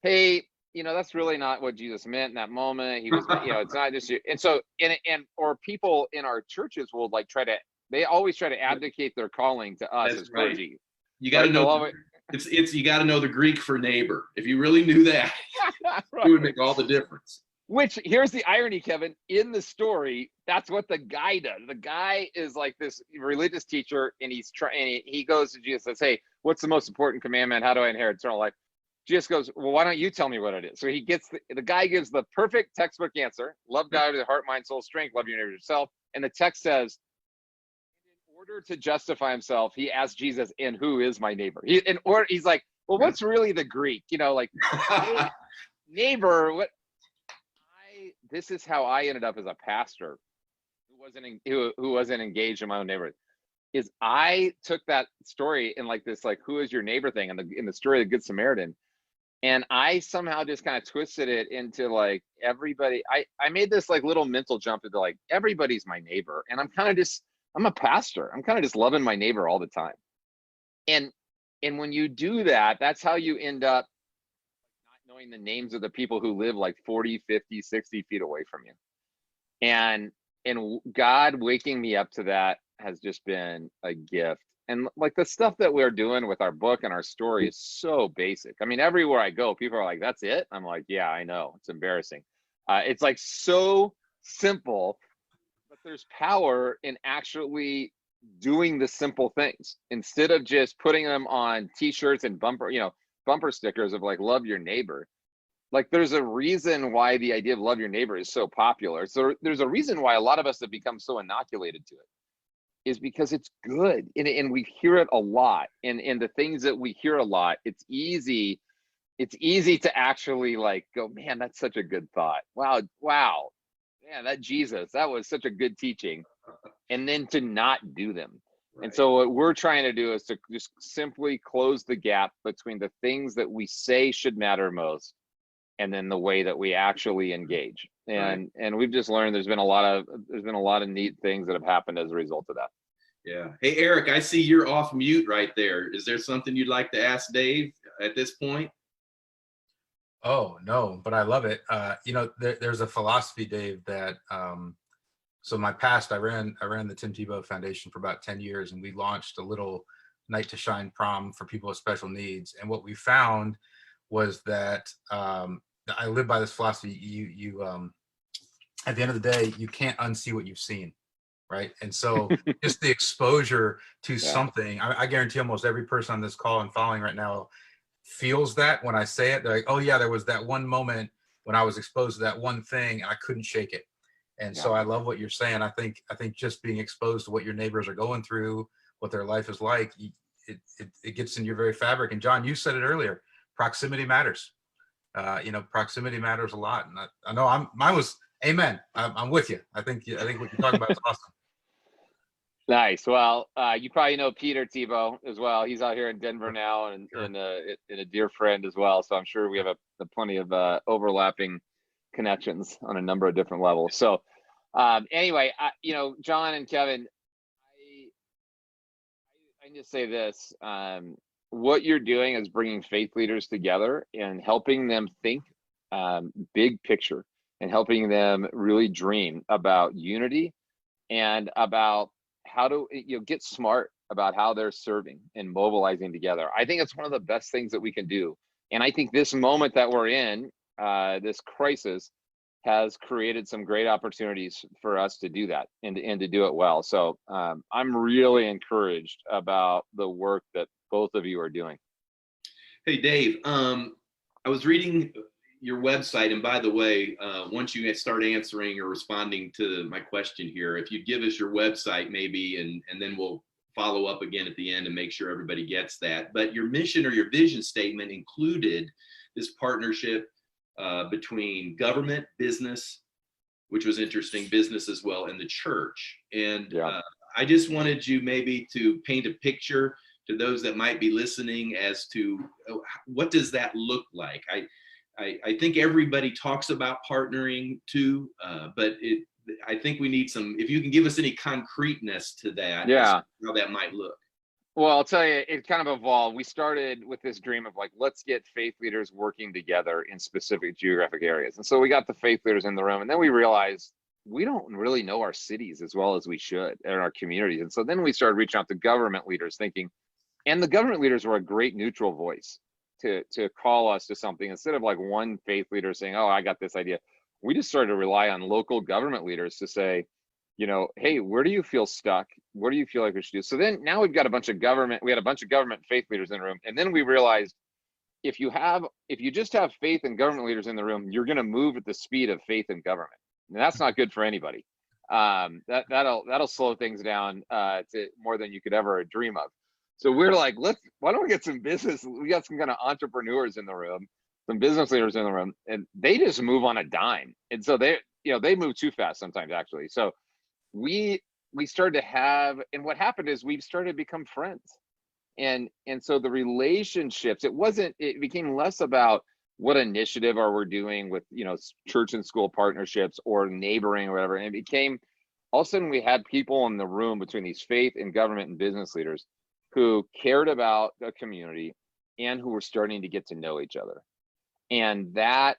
hey, you know, that's really not what Jesus meant in that moment. He was, you know, it's not just, and so, or people in our churches will like they always try to abdicate their calling to us as clergy. You got to know. You got to know the Greek for neighbor. If you really knew that, right, it would make all the difference. Which, here's the irony, Kevin, in the story, that's what the guy does. The guy is like this religious teacher, and he goes to Jesus and says, hey, what's the most important commandment? How do I inherit eternal life? Jesus goes, well, why don't you tell me what it is? So he gets, the guy gives the perfect textbook answer: love God with your heart, mind, soul, strength, love your neighbor yourself. And the text says, in order to justify himself, he asked Jesus, and who is my neighbor? He's like, well, what's really the Greek? You know, like, hey, neighbor, this is how I ended up as a pastor who wasn't engaged in my own neighborhood. Is I took that story and like this, like, who is your neighbor thing in the story of the Good Samaritan, and I somehow just kind of twisted it into like everybody. I made this like little mental jump into like everybody's my neighbor, and I'm a pastor. I'm kind of just loving my neighbor all the time. And when you do that, that's how you end up not knowing the names of the people who live like 40, 50, 60 feet away from you. And God waking me up to that has just been a gift. And like the stuff that we're doing with our book and our story is so basic. I mean, everywhere I go, people are like, that's it? I'm like, yeah, I know. It's embarrassing. It's like so simple, but there's power in actually doing the simple things instead of just putting them on t-shirts and bumper stickers of like, love your neighbor. Like, there's a reason why the idea of love your neighbor is so popular. So there's a reason why a lot of us have become so inoculated to it, is because it's good. And we hear it a lot. And the things that we hear a lot, it's easy to actually like go, man, that's such a good thought. Wow. Man, that Jesus, that was such a good teaching. And then to not do them. Right. And so what we're trying to do is to just simply close the gap between the things that we say should matter most and then the way that we actually engage. And we've just learned there's been a lot of neat things that have happened as a result of that. Yeah. Hey, Erik, I see you're off mute right there. Is there something you'd like to ask Dave at this point? Oh, no, but I love it. You know, there's a philosophy, Dave, that so my past, I ran the Tim Tebow Foundation for about 10 years, and we launched a little Night to Shine prom for people with special needs. And what we found was that I live by this philosophy. You at the end of the day, you can't unsee what you've seen, right? And so just the exposure to something, I guarantee almost every person on this call and following right now feels that when I say it. They're like, oh yeah, there was that one moment when I was exposed to that one thing and I couldn't shake it. And so I love what you're saying. I think just being exposed to what your neighbors are going through, what their life is like, it gets in your very fabric. And John, you said it earlier, proximity matters. You know, proximity matters a lot. And I know mine was amen. I'm with you. I think what you're talking about is awesome. Nice. Well, you probably know Peter Tebow as well. He's out here in Denver now, and a dear friend as well. So I'm sure we have a plenty of overlapping connections on a number of different levels. So anyway, you know, John and Kevin, I can just say this: what you're doing is bringing faith leaders together and helping them think big picture and helping them really dream about unity and about how to get smart about how they're serving and mobilizing together. I think it's one of the best things that we can do. And I think this moment that we're in, this crisis, has created some great opportunities for us to do that and to do it well. So I'm really encouraged about the work that both of you are doing. Hey, Dave, I was reading your website, and by the way, once you start answering or responding to my question here, if you give us your website maybe, and then we'll follow up again at the end and make sure everybody gets that. But your mission or your vision statement included this partnership between government, business, which was interesting, business as well, and the church. And I just wanted you maybe to paint a picture to those that might be listening as to what does that look like. I think everybody talks about partnering too, but I think we need some, if you can give us any concreteness to that, how that might look. Well, I'll tell you, it kind of evolved. We started with this dream of like, let's get faith leaders working together in specific geographic areas. And so we got the faith leaders in the room, and then we realized we don't really know our cities as well as we should, and our communities. And so then we started reaching out to government leaders thinking, and the government leaders were a great neutral voice to call us to something. Instead of like one faith leader saying, oh, I got this idea, we just started to rely on local government leaders to say, you know, hey, where do you feel stuck? What do you feel like we should do? So then now we had a bunch of government faith leaders in the room. And then we realized if you just have faith and government leaders in the room, you're going to move at the speed of faith and government. And that's not good for anybody. That'll slow things down to more than you could ever dream of. So we're like, why don't we get some business? We got some kind of entrepreneurs in the room, some business leaders in the room, and they just move on a dime. And so they move too fast sometimes, actually. So we started to have, and what happened is we started to become friends. And so the relationships, it became less about what initiative are we doing with, church and school partnerships or neighboring or whatever. And it became, all of a sudden we had people in the room between these faith and government and business leaders who cared about the community and who were starting to get to know each other. And that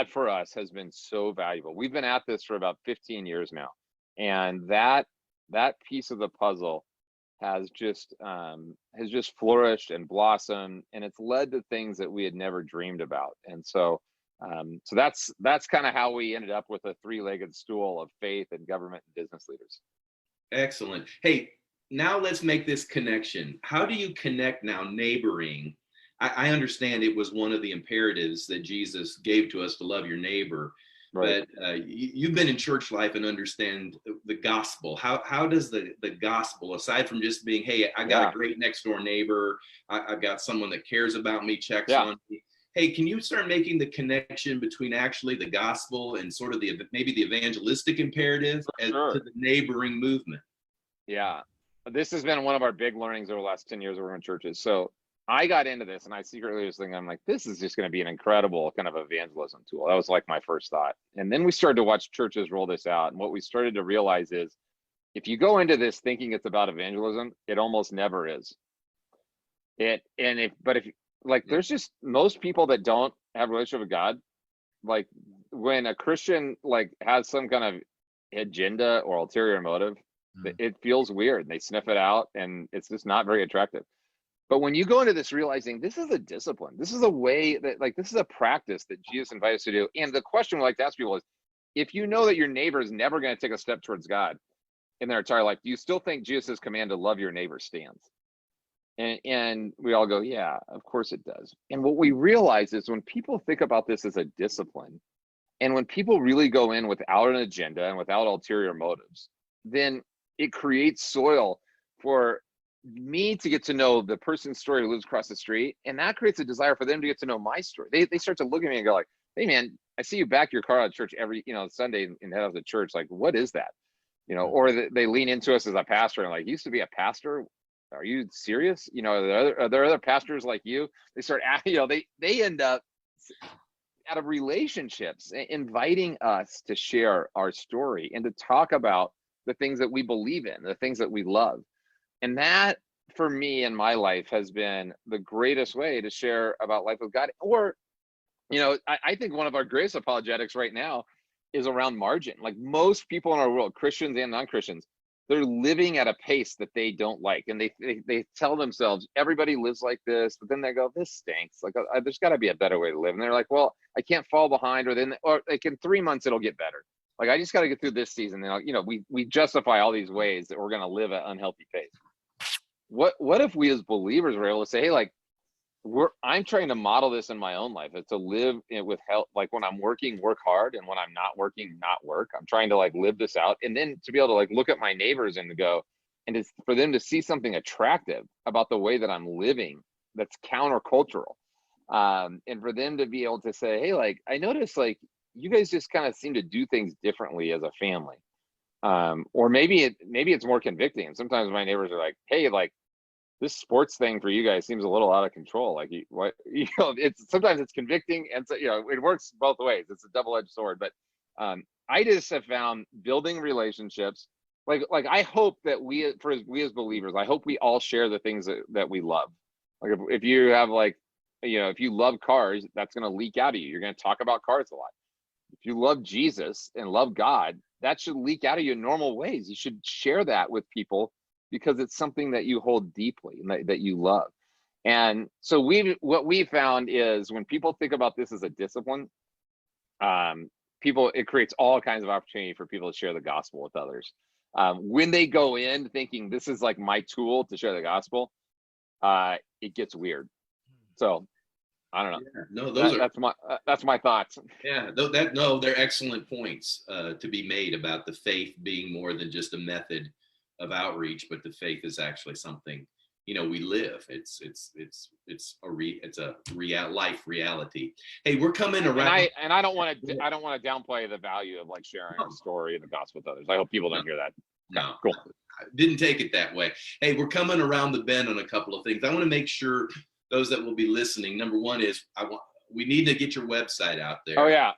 for us has been so valuable. We've been at this for about 15 years now. And that piece of the puzzle has just flourished and blossomed, and it's led to things that we had never dreamed about. And so that's kind of how we ended up with a three-legged stool of faith and government and business leaders. Excellent. Hey, now let's make this connection. How do you connect now neighboring? I understand it was one of the imperatives that Jesus gave to us to love your neighbor. Right. But you've been in church life and understand the gospel. How does the gospel, aside from just being, hey, I got a great next door neighbor, I've got someone that cares about me, checks on me. Hey, can you start making the connection between actually the gospel and sort of maybe the evangelistic imperative to the neighboring movement? Yeah, this has been one of our big learnings over the last 10 years we're in churches. So I got into this and I secretly was thinking, I'm like, this is just going to be an incredible kind of evangelism tool. That was like my first thought. And then we started to watch churches roll this out. And what we started to realize is if you go into this thinking it's about evangelism, it almost never is. But if like, there's just most people that don't have a relationship with God. Like when a Christian like has some kind of agenda or ulterior motive, it feels weird. They sniff it out and it's just not very attractive. But when you go into this realizing this is a discipline, this is a way that like, this is a practice that Jesus invited us to do. And the question we like to ask people is, if you know that your neighbor is never going to take a step towards God in their entire life, do you still think Jesus' command to love your neighbor stands? And we all go, yeah, of course it does. And what we realize is when people think about this as a discipline, and when people really go in without an agenda and without ulterior motives, then it creates soil for me to get to know the person's story who lives across the street, and that creates a desire for them to get to know my story. They start to look at me and go like, hey man, I see you back your car out of church every Sunday and head out to church. Like, what is that? Or they lean into us as a pastor and like, you used to be a pastor? Are you serious? Are there other pastors like you? They start they end up out of relationships inviting us to share our story and to talk about the things that we believe in, the things that we love. And that, for me in my life, has been the greatest way to share about life with God. Or, I think one of our greatest apologetics right now is around margin. Like most people in our world, Christians and non-Christians, they're living at a pace that they don't like. And they tell themselves, everybody lives like this, but then they go, this stinks. Like, there's got to be a better way to live. And they're like, well, I can't fall behind, or like in 3 months, it'll get better. Like, I just got to get through this season. And, we justify all these ways that we're going to live at unhealthy pace. What if we as believers were able to say, hey, like, I'm trying to model this in my own life, to live with health. Like when I'm working, work hard, and when I'm not working, not work. I'm trying to like live this out, and then to be able to like look at my neighbors and to go, and it's for them to see something attractive about the way that I'm living that's countercultural, and for them to be able to say, hey, like, I noticed like you guys just kind of seem to do things differently as a family, or maybe it's more convicting. And sometimes my neighbors are like, hey, like, this sports thing for you guys seems a little out of control. Like, it's sometimes it's convicting, and so it works both ways. It's a double-edged sword. But I just have found building relationships. Like I hope that we as believers, I hope we all share the things that we love. Like if you have like, if you love cars, that's going to leak out of you. You're going to talk about cars a lot. If you love Jesus and love God, that should leak out of you in normal ways. You should share that with people, because it's something that you hold deeply and that you love. And so what we found is when people think about this as a discipline, it creates all kinds of opportunity for people to share the gospel with others. When they go in thinking this is like my tool to share the gospel, it gets weird. So I don't know. Yeah, no, that's my thoughts. Yeah, they're excellent points to be made about the faith being more than just a method of outreach, but the faith is actually something we live. It's a life reality. Hey, we're coming around, and I don't want to downplay the value of like sharing our story and the gospel with others. I hope people don't hear that. No, cool. I didn't take it that way. Hey, we're coming around the bend on a couple of things. I want to make sure those that will be listening, number one is we need to get your website out there. Oh yeah.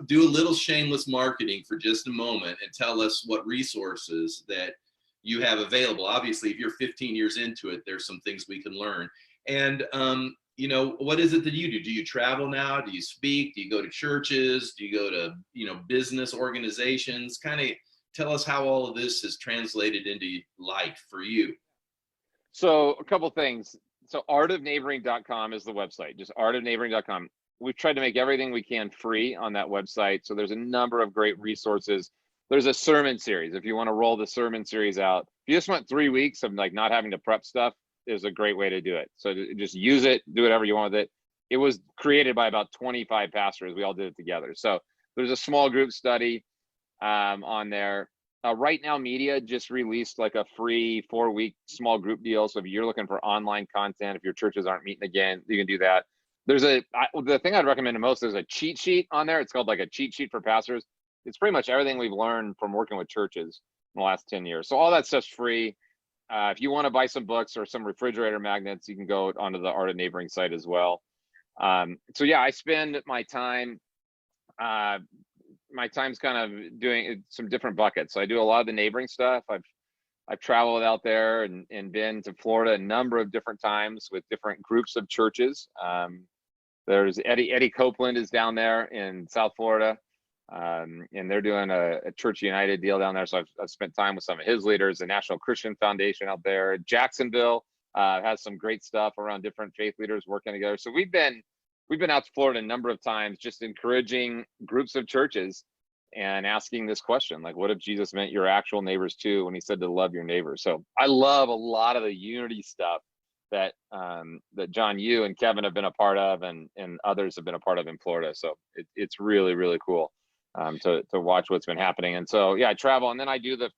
Do a little shameless marketing for just a moment and tell us what resources that you have available. Obviously, if you're 15 years into it, there's some things we can learn. And what is it that you do? Do you travel now? Do you speak? Do you go to churches? Do you go to business organizations? Kind of tell us how all of this is translated into life for you. So a couple things. So artofneighboring.com is the website, just artofneighboring.com. We've tried to make everything we can free on that website. So there's a number of great resources there's a sermon series. If you want to roll the sermon series out, if you just want 3 weeks of like not having to prep stuff, is a great way to do it. So just use it, do whatever you want with it. It was created by about 25 pastors. We all did it together. So there's a small group study on there. Right Now Media just released like a free 4-week small group deal. So if you're looking for online content, if your churches aren't meeting again, you can do that. There's the thing I'd recommend the most, there's a cheat sheet on there. It's called like a cheat sheet for pastors. It's pretty much everything we've learned from working with churches in the last 10 years. So all that stuff's free. If you want to buy some books or some refrigerator magnets, you can go onto the Art of Neighboring site as well. So yeah, I spend my time, my time's kind of doing some different buckets. So I do a lot of the neighboring stuff. I've traveled out there and been to Florida a number of different times with different groups of churches. There's Eddie Copeland is down there in South Florida. And they're doing a Church United deal down there. So I've spent time with some of his leaders, the National Christian Foundation out there. Jacksonville has some great stuff around different faith leaders working together. So we've been out to Florida a number of times, just encouraging groups of churches and asking this question, like, what if Jesus meant your actual neighbors too when he said to love your neighbors? So I love a lot of the unity stuff that that John, you and Kevin have been a part of, and others have been a part of in Florida. So it's really, really cool. To watch what's been happening. And so yeah, I travel, and then I do the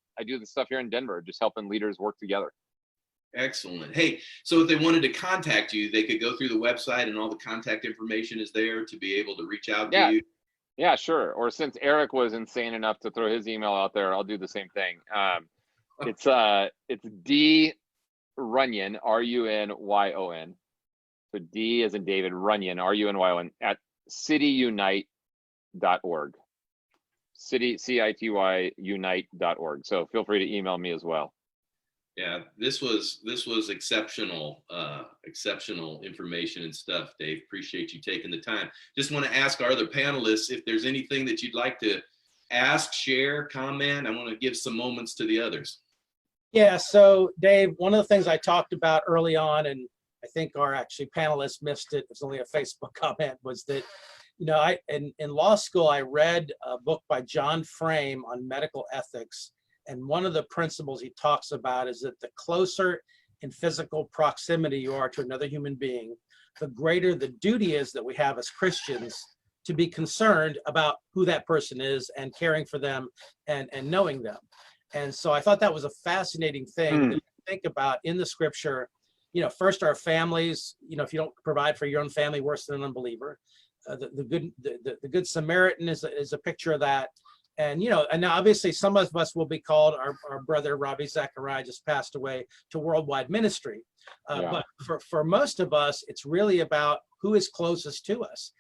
stuff here in Denver, just helping leaders work together. Excellent. Hey, so if they wanted to contact you, they could go through the website and all the contact information is there to be able to reach out to you. Yeah, sure. Or since Erik was insane enough to throw his email out there, I'll do the same thing. It's D Runyon, RUNYON. So D as in David, Runyon, RUNYON at cityunite.org. CITY unite.org. So feel free to email me as well. Yeah, this was exceptional information and stuff, Dave. Appreciate you taking the time. Just want to ask our other panelists if there's anything that you'd like to ask, share, comment. I want to give some moments to the others. Yeah, so Dave, one of the things I talked about early on, and I think our actually panelists missed it, it's only a Facebook comment, was that, you know, in law school, I read a book by John Frame on medical ethics. And one of the principles he talks about is that the closer in physical proximity you are to another human being, the greater the duty is that we have as Christians to be concerned about who that person is and caring for them and knowing them. And so I thought that was a fascinating thing to think about in the scripture. You know, first our families, you know, if you don't provide for your own family, worse than an unbeliever. The Good Samaritan is a picture of that. And, you know, and now obviously some of us will be called, our brother Ravi Zachariah just passed away, to worldwide ministry. But for most of us, it's really about who is closest to us.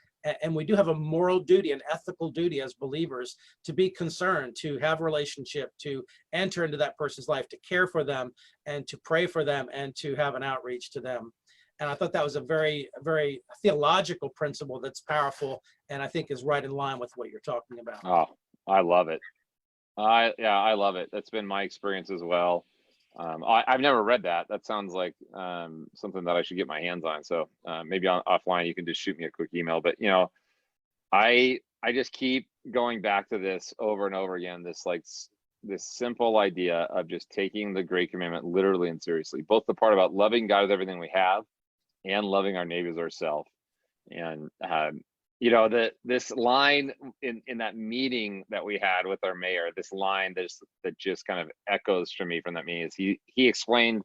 And we do have a moral duty, an ethical duty as believers to be concerned, to have a relationship, to enter into that person's life, to care for them and to pray for them and to have an outreach to them. And I thought that was a very, very theological principle that's powerful and I think is right in line with what you're talking about. Oh, I love it. I love it. That's been my experience as well. I've never read that. That sounds like something that I should get my hands on. So maybe offline you can just shoot me a quick email. But you know, I just keep going back to this over and over again. This simple idea of just taking the Great Commandment literally and seriously. Both the part about loving God with everything we have, and loving our neighbors ourselves. And you know, this line in that meeting that we had with our mayor, this line that just kind of echoes for me from that meeting is he explained,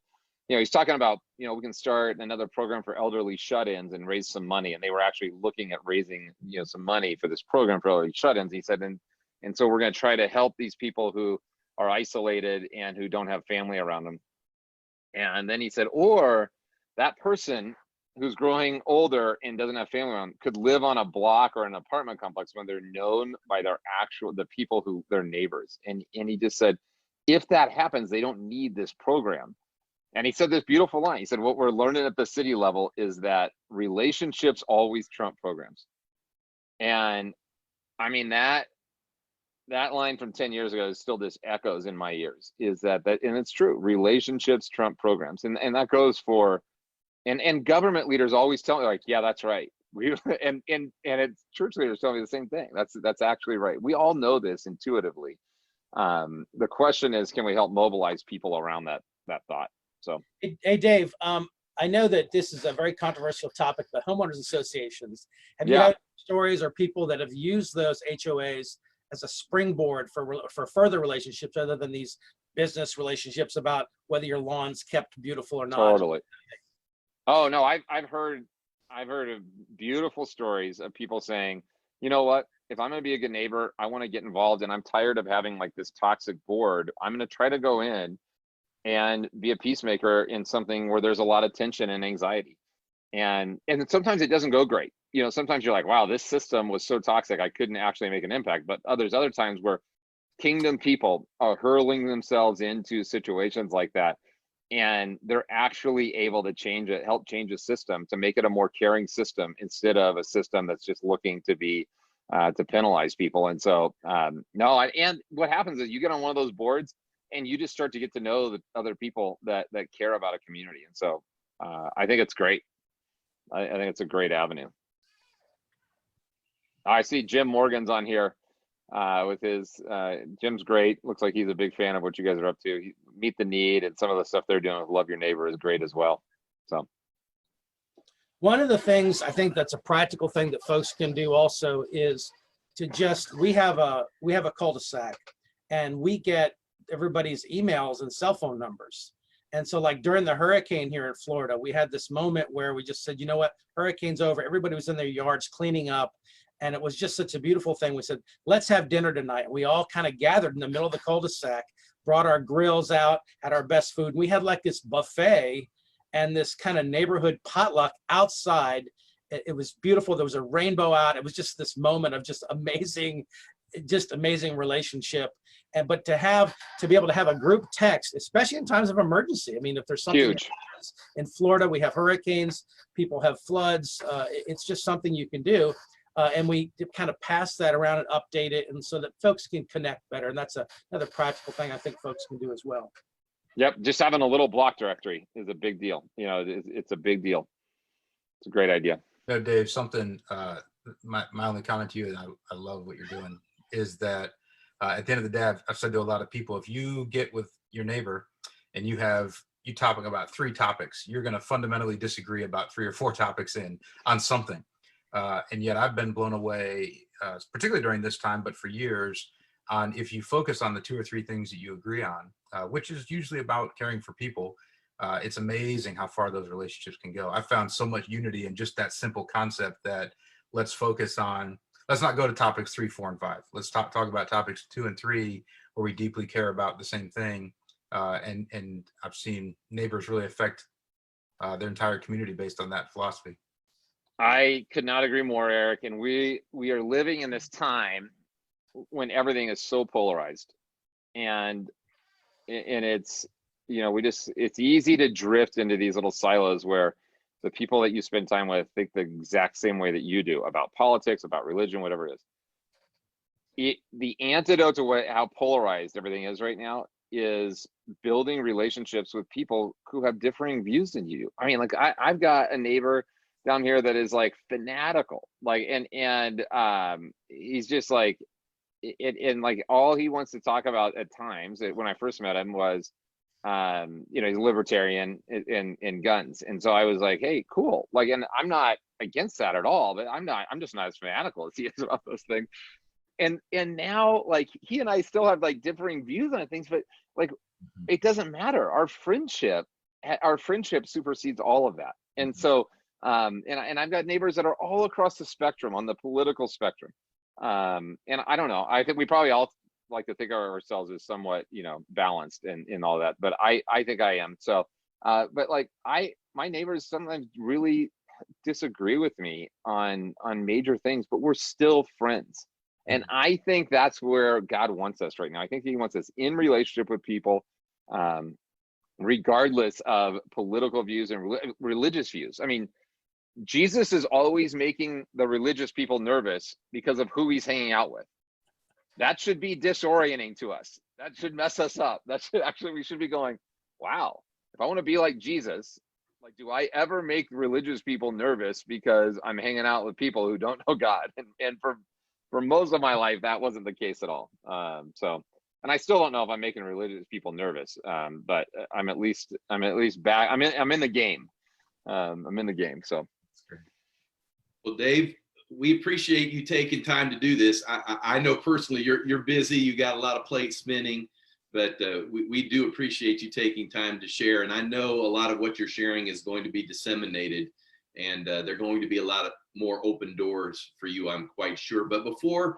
you know, he's talking about, you know, we can start another program for elderly shut-ins and raise some money. And they were actually looking at raising, you know, some money for this program for elderly shut-ins. He said, and so we're going to try to help these people who are isolated and who don't have family around them. And then he said, or that person who's growing older and doesn't have family around could live on a block or an apartment complex when they're known by the people who their neighbors. And he just said, if that happens, they don't need this program. And he said this beautiful line. He said, what we're learning at the city level is that relationships always trump programs. And I mean, that line from 10 years ago is still just echoes in my ears, is that and it's true, relationships trump programs. And that goes for, and government leaders always tell me, like, yeah, that's right. And it's church leaders tell me the same thing. That's actually right. We all know this intuitively. The question is, can we help mobilize people around that thought? So, Hey, Dave, I know that this is a very controversial topic, but homeowners associations, have you yeah, had stories or people that have used those HOAs as a springboard for further relationships other than these business relationships about whether your lawn's kept beautiful or not? totally. Oh no, I've heard of beautiful stories of people saying, you know what, if I'm going to be a good neighbor, I want to get involved, and I'm tired of having like this toxic board. I'm going to try to go in and be a peacemaker in something where there's a lot of tension and anxiety. And sometimes it doesn't go great. You know, sometimes you're like, wow, this system was so toxic, I couldn't actually make an impact. But other times where kingdom people are hurling themselves into situations like that, and they're actually able to help change a system to make it a more caring system instead of a system that's just looking to be to penalize people. And so no, and what happens is you get on one of those boards and you just start to get to know the other people that care about a community. And so I think it's great. I think it's a great avenue. I see Jim Morgan's on here with his, Jim's great. Looks like he's a big fan of what you guys are up to. Meet the Need and some of the stuff they're doing with Love Your Neighbor is great as well. So one of the things I think that's a practical thing that folks can do also is to just, we have a cul-de-sac and we get everybody's emails and cell phone numbers. And so like during the hurricane here in Florida, we had this moment where we just said, you know what, hurricane's over. Everybody was in their yards cleaning up. And it was just such a beautiful thing. We said, let's have dinner tonight. And we all kind of gathered in the middle of the cul-de-sac, brought our grills out, had our best food. We had like this buffet and this kind of neighborhood potluck outside. It was beautiful. There was a rainbow out. It was just this moment of just amazing relationship. And but to be able to have a group text, especially in times of emergency. I mean, if there's something huge. In Florida, we have hurricanes, people have floods. It's just something you can do. And we kind of pass that around and update it, and so that folks can connect better. And that's another practical thing I think folks can do as well. Yep, just having a little block directory is a big deal. You know, it's a big deal. It's a great idea. No, Dave, something, my only comment to you, and I love what you're doing, is that at the end of the day, I've said to a lot of people, if you get with your neighbor and you talking about 3 topics, you're going to fundamentally disagree about 3 or 4 topics on something. And yet I've been blown away, particularly during this time, but for years, on if you focus on the 2 or 3 things that you agree on, which is usually about caring for people, it's amazing how far those relationships can go. I found so much unity in just that simple concept that let's not go to topics 3, 4, and 5. Let's talk about topics 2 and 3, where we deeply care about the same thing. And I've seen neighbors really affect their entire community based on that philosophy. I could not agree more, Eric. And we are living in this time when everything is so polarized, and it's, you know, it's easy to drift into these little silos where the people that you spend time with think the exact same way that you do about politics, about religion, whatever it is. The antidote to how polarized everything is right now is building relationships with people who have differing views than you do. I mean, like I've got a neighbor down here that is like fanatical, like, and he's just like, and like all he wants to talk about at times, when I first met him, was you know, he's a libertarian in guns. And so I was like, hey, cool. Like, and I'm not against that at all, but I'm just not as fanatical as he is about those things. And now, like, he and I still have like differing views on things, but like, it doesn't matter. Our friendship supersedes all of that. And so and I've got neighbors that are all across the spectrum, on the political spectrum. And I don't know, I think we probably all like to think of ourselves as somewhat, you know, balanced in all that, but I think I am. So but like my neighbors sometimes really disagree with me on major things, but we're still friends. And I think that's where God wants us right now. I think he wants us in relationship with people, regardless of political views and religious views. I mean, Jesus is always making the religious people nervous because of who he's hanging out with. That should be disorienting to us. That should mess us up. We should be going, wow, if I want to be like Jesus, like, do I ever make religious people nervous because I'm hanging out with people who don't know God? And for most of my life, that wasn't the case at all. So and I still don't know if I'm making religious people nervous, but I'm at least back. I'm in the game. I'm in the game. So, Well, Dave, we appreciate you taking time to do this. I know personally you're busy. You got a lot of plates spinning, but we do appreciate you taking time to share. And I know a lot of what you're sharing is going to be disseminated, and there are going to be a lot of more open doors for you, I'm quite sure. But before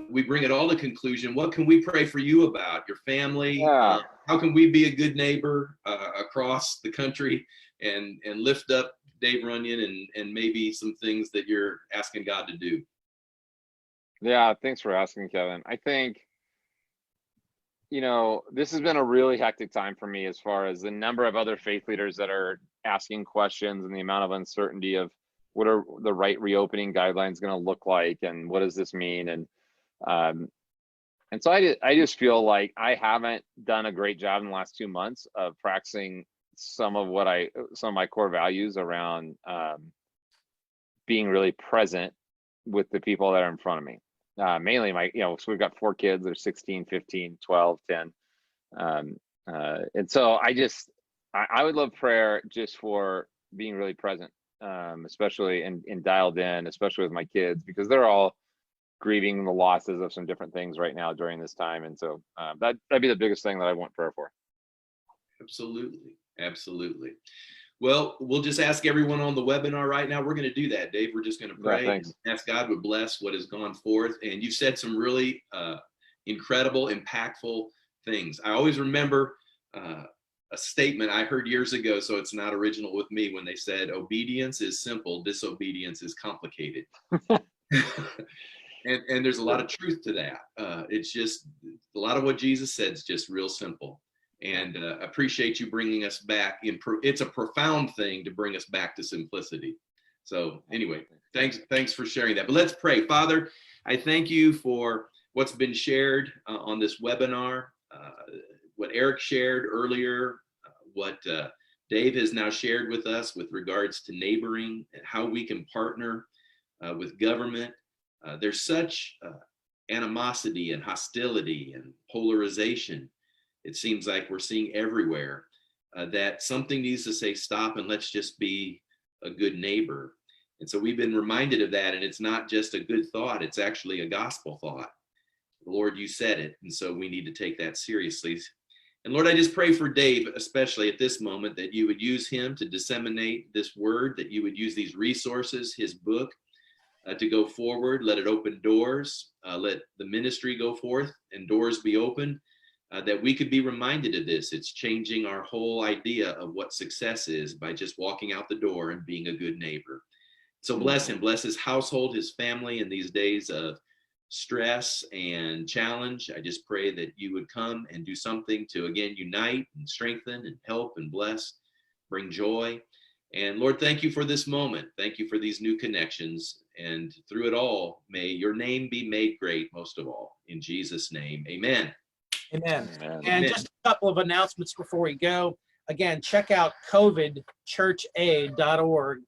we bring it all to conclusion, what can we pray for you about? Your family? yeah. How can we be a good neighbor across the country and lift up Dave Runyon and maybe some things that you're asking God to do? Yeah, thanks for asking, Kevin. I think, this has been a really hectic time for me as far as the number of other faith leaders that are asking questions and the amount of uncertainty of what are the right reopening guidelines going to look like and what does this mean? And so I just feel like I haven't done a great job in the last 2 months of practicing some of my core values around being really present with the people that are in front of me. Mainly so we've got 4 kids, they're 16, 15, 12, 10. And so I would love prayer just for being really present, especially and dialed in, especially with my kids, because they're all grieving the losses of some different things right now during this time. And so that'd be the biggest thing that I want prayer for. Absolutely. Absolutely. Well, we'll just ask everyone on the webinar right now. We're going to do that, Dave. We're just going to pray and ask God would bless what has gone forth. And you said some really incredible, impactful things. I always remember a statement I heard years ago, so it's not original with me, when they said, obedience is simple, disobedience is complicated. And there's a lot of truth to that. It's just a lot of what Jesus said is just real simple. And appreciate you bringing us back. It's a profound thing to bring us back to simplicity. So anyway, thanks for sharing that. But let's pray. Father, I thank you for what's been shared on this webinar, what Erik shared earlier, what Dave has now shared with us with regards to neighboring and how we can partner with government. There's such animosity and hostility and polarization. It seems like we're seeing everywhere that something needs to say stop and let's just be a good neighbor. And so we've been reminded of that, and it's not just a good thought, it's actually a gospel thought. Lord, you said it, and so we need to take that seriously. And Lord, I just pray for Dave, especially at this moment, that you would use him to disseminate this word, that you would use these resources, his book, to go forward. Let it open doors, let the ministry go forth and doors be opened. That we could be reminded of this. It's changing our whole idea of what success is by just walking out the door and being a good neighbor. So bless him, bless his household, his family in these days of stress and challenge. I just pray that you would come and do something to, again, unite and strengthen and help and bless, bring joy. And Lord, thank you for this moment. Thank you for these new connections. And through it all, may your name be made great, most of all. In Jesus' name, amen. Amen. Amen. And just a couple of announcements before we go. Again, check out covidchurchaid.org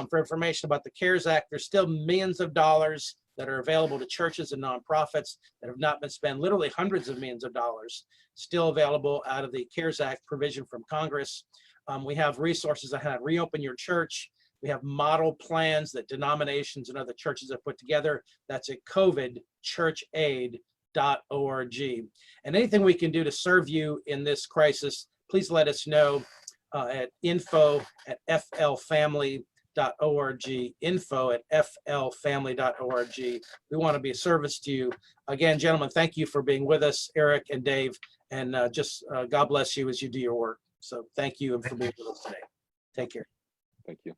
for information about the CARES Act. There's still millions of dollars that are available to churches and nonprofits that have not been spent, literally hundreds of millions of dollars still available out of the CARES Act provision from Congress. We have resources on how to reopen your church. We have model plans that denominations and other churches have put together. That's at covidchurchaid.org. And anything we can do to serve you in this crisis, please let us know at info@flfamily.org, info@flfamily.org. We want to be a service to you. Again, gentlemen, thank you for being with us, Erik and Dave, and God bless you as you do your work. So thank you for being with us today. Take care. Thank you.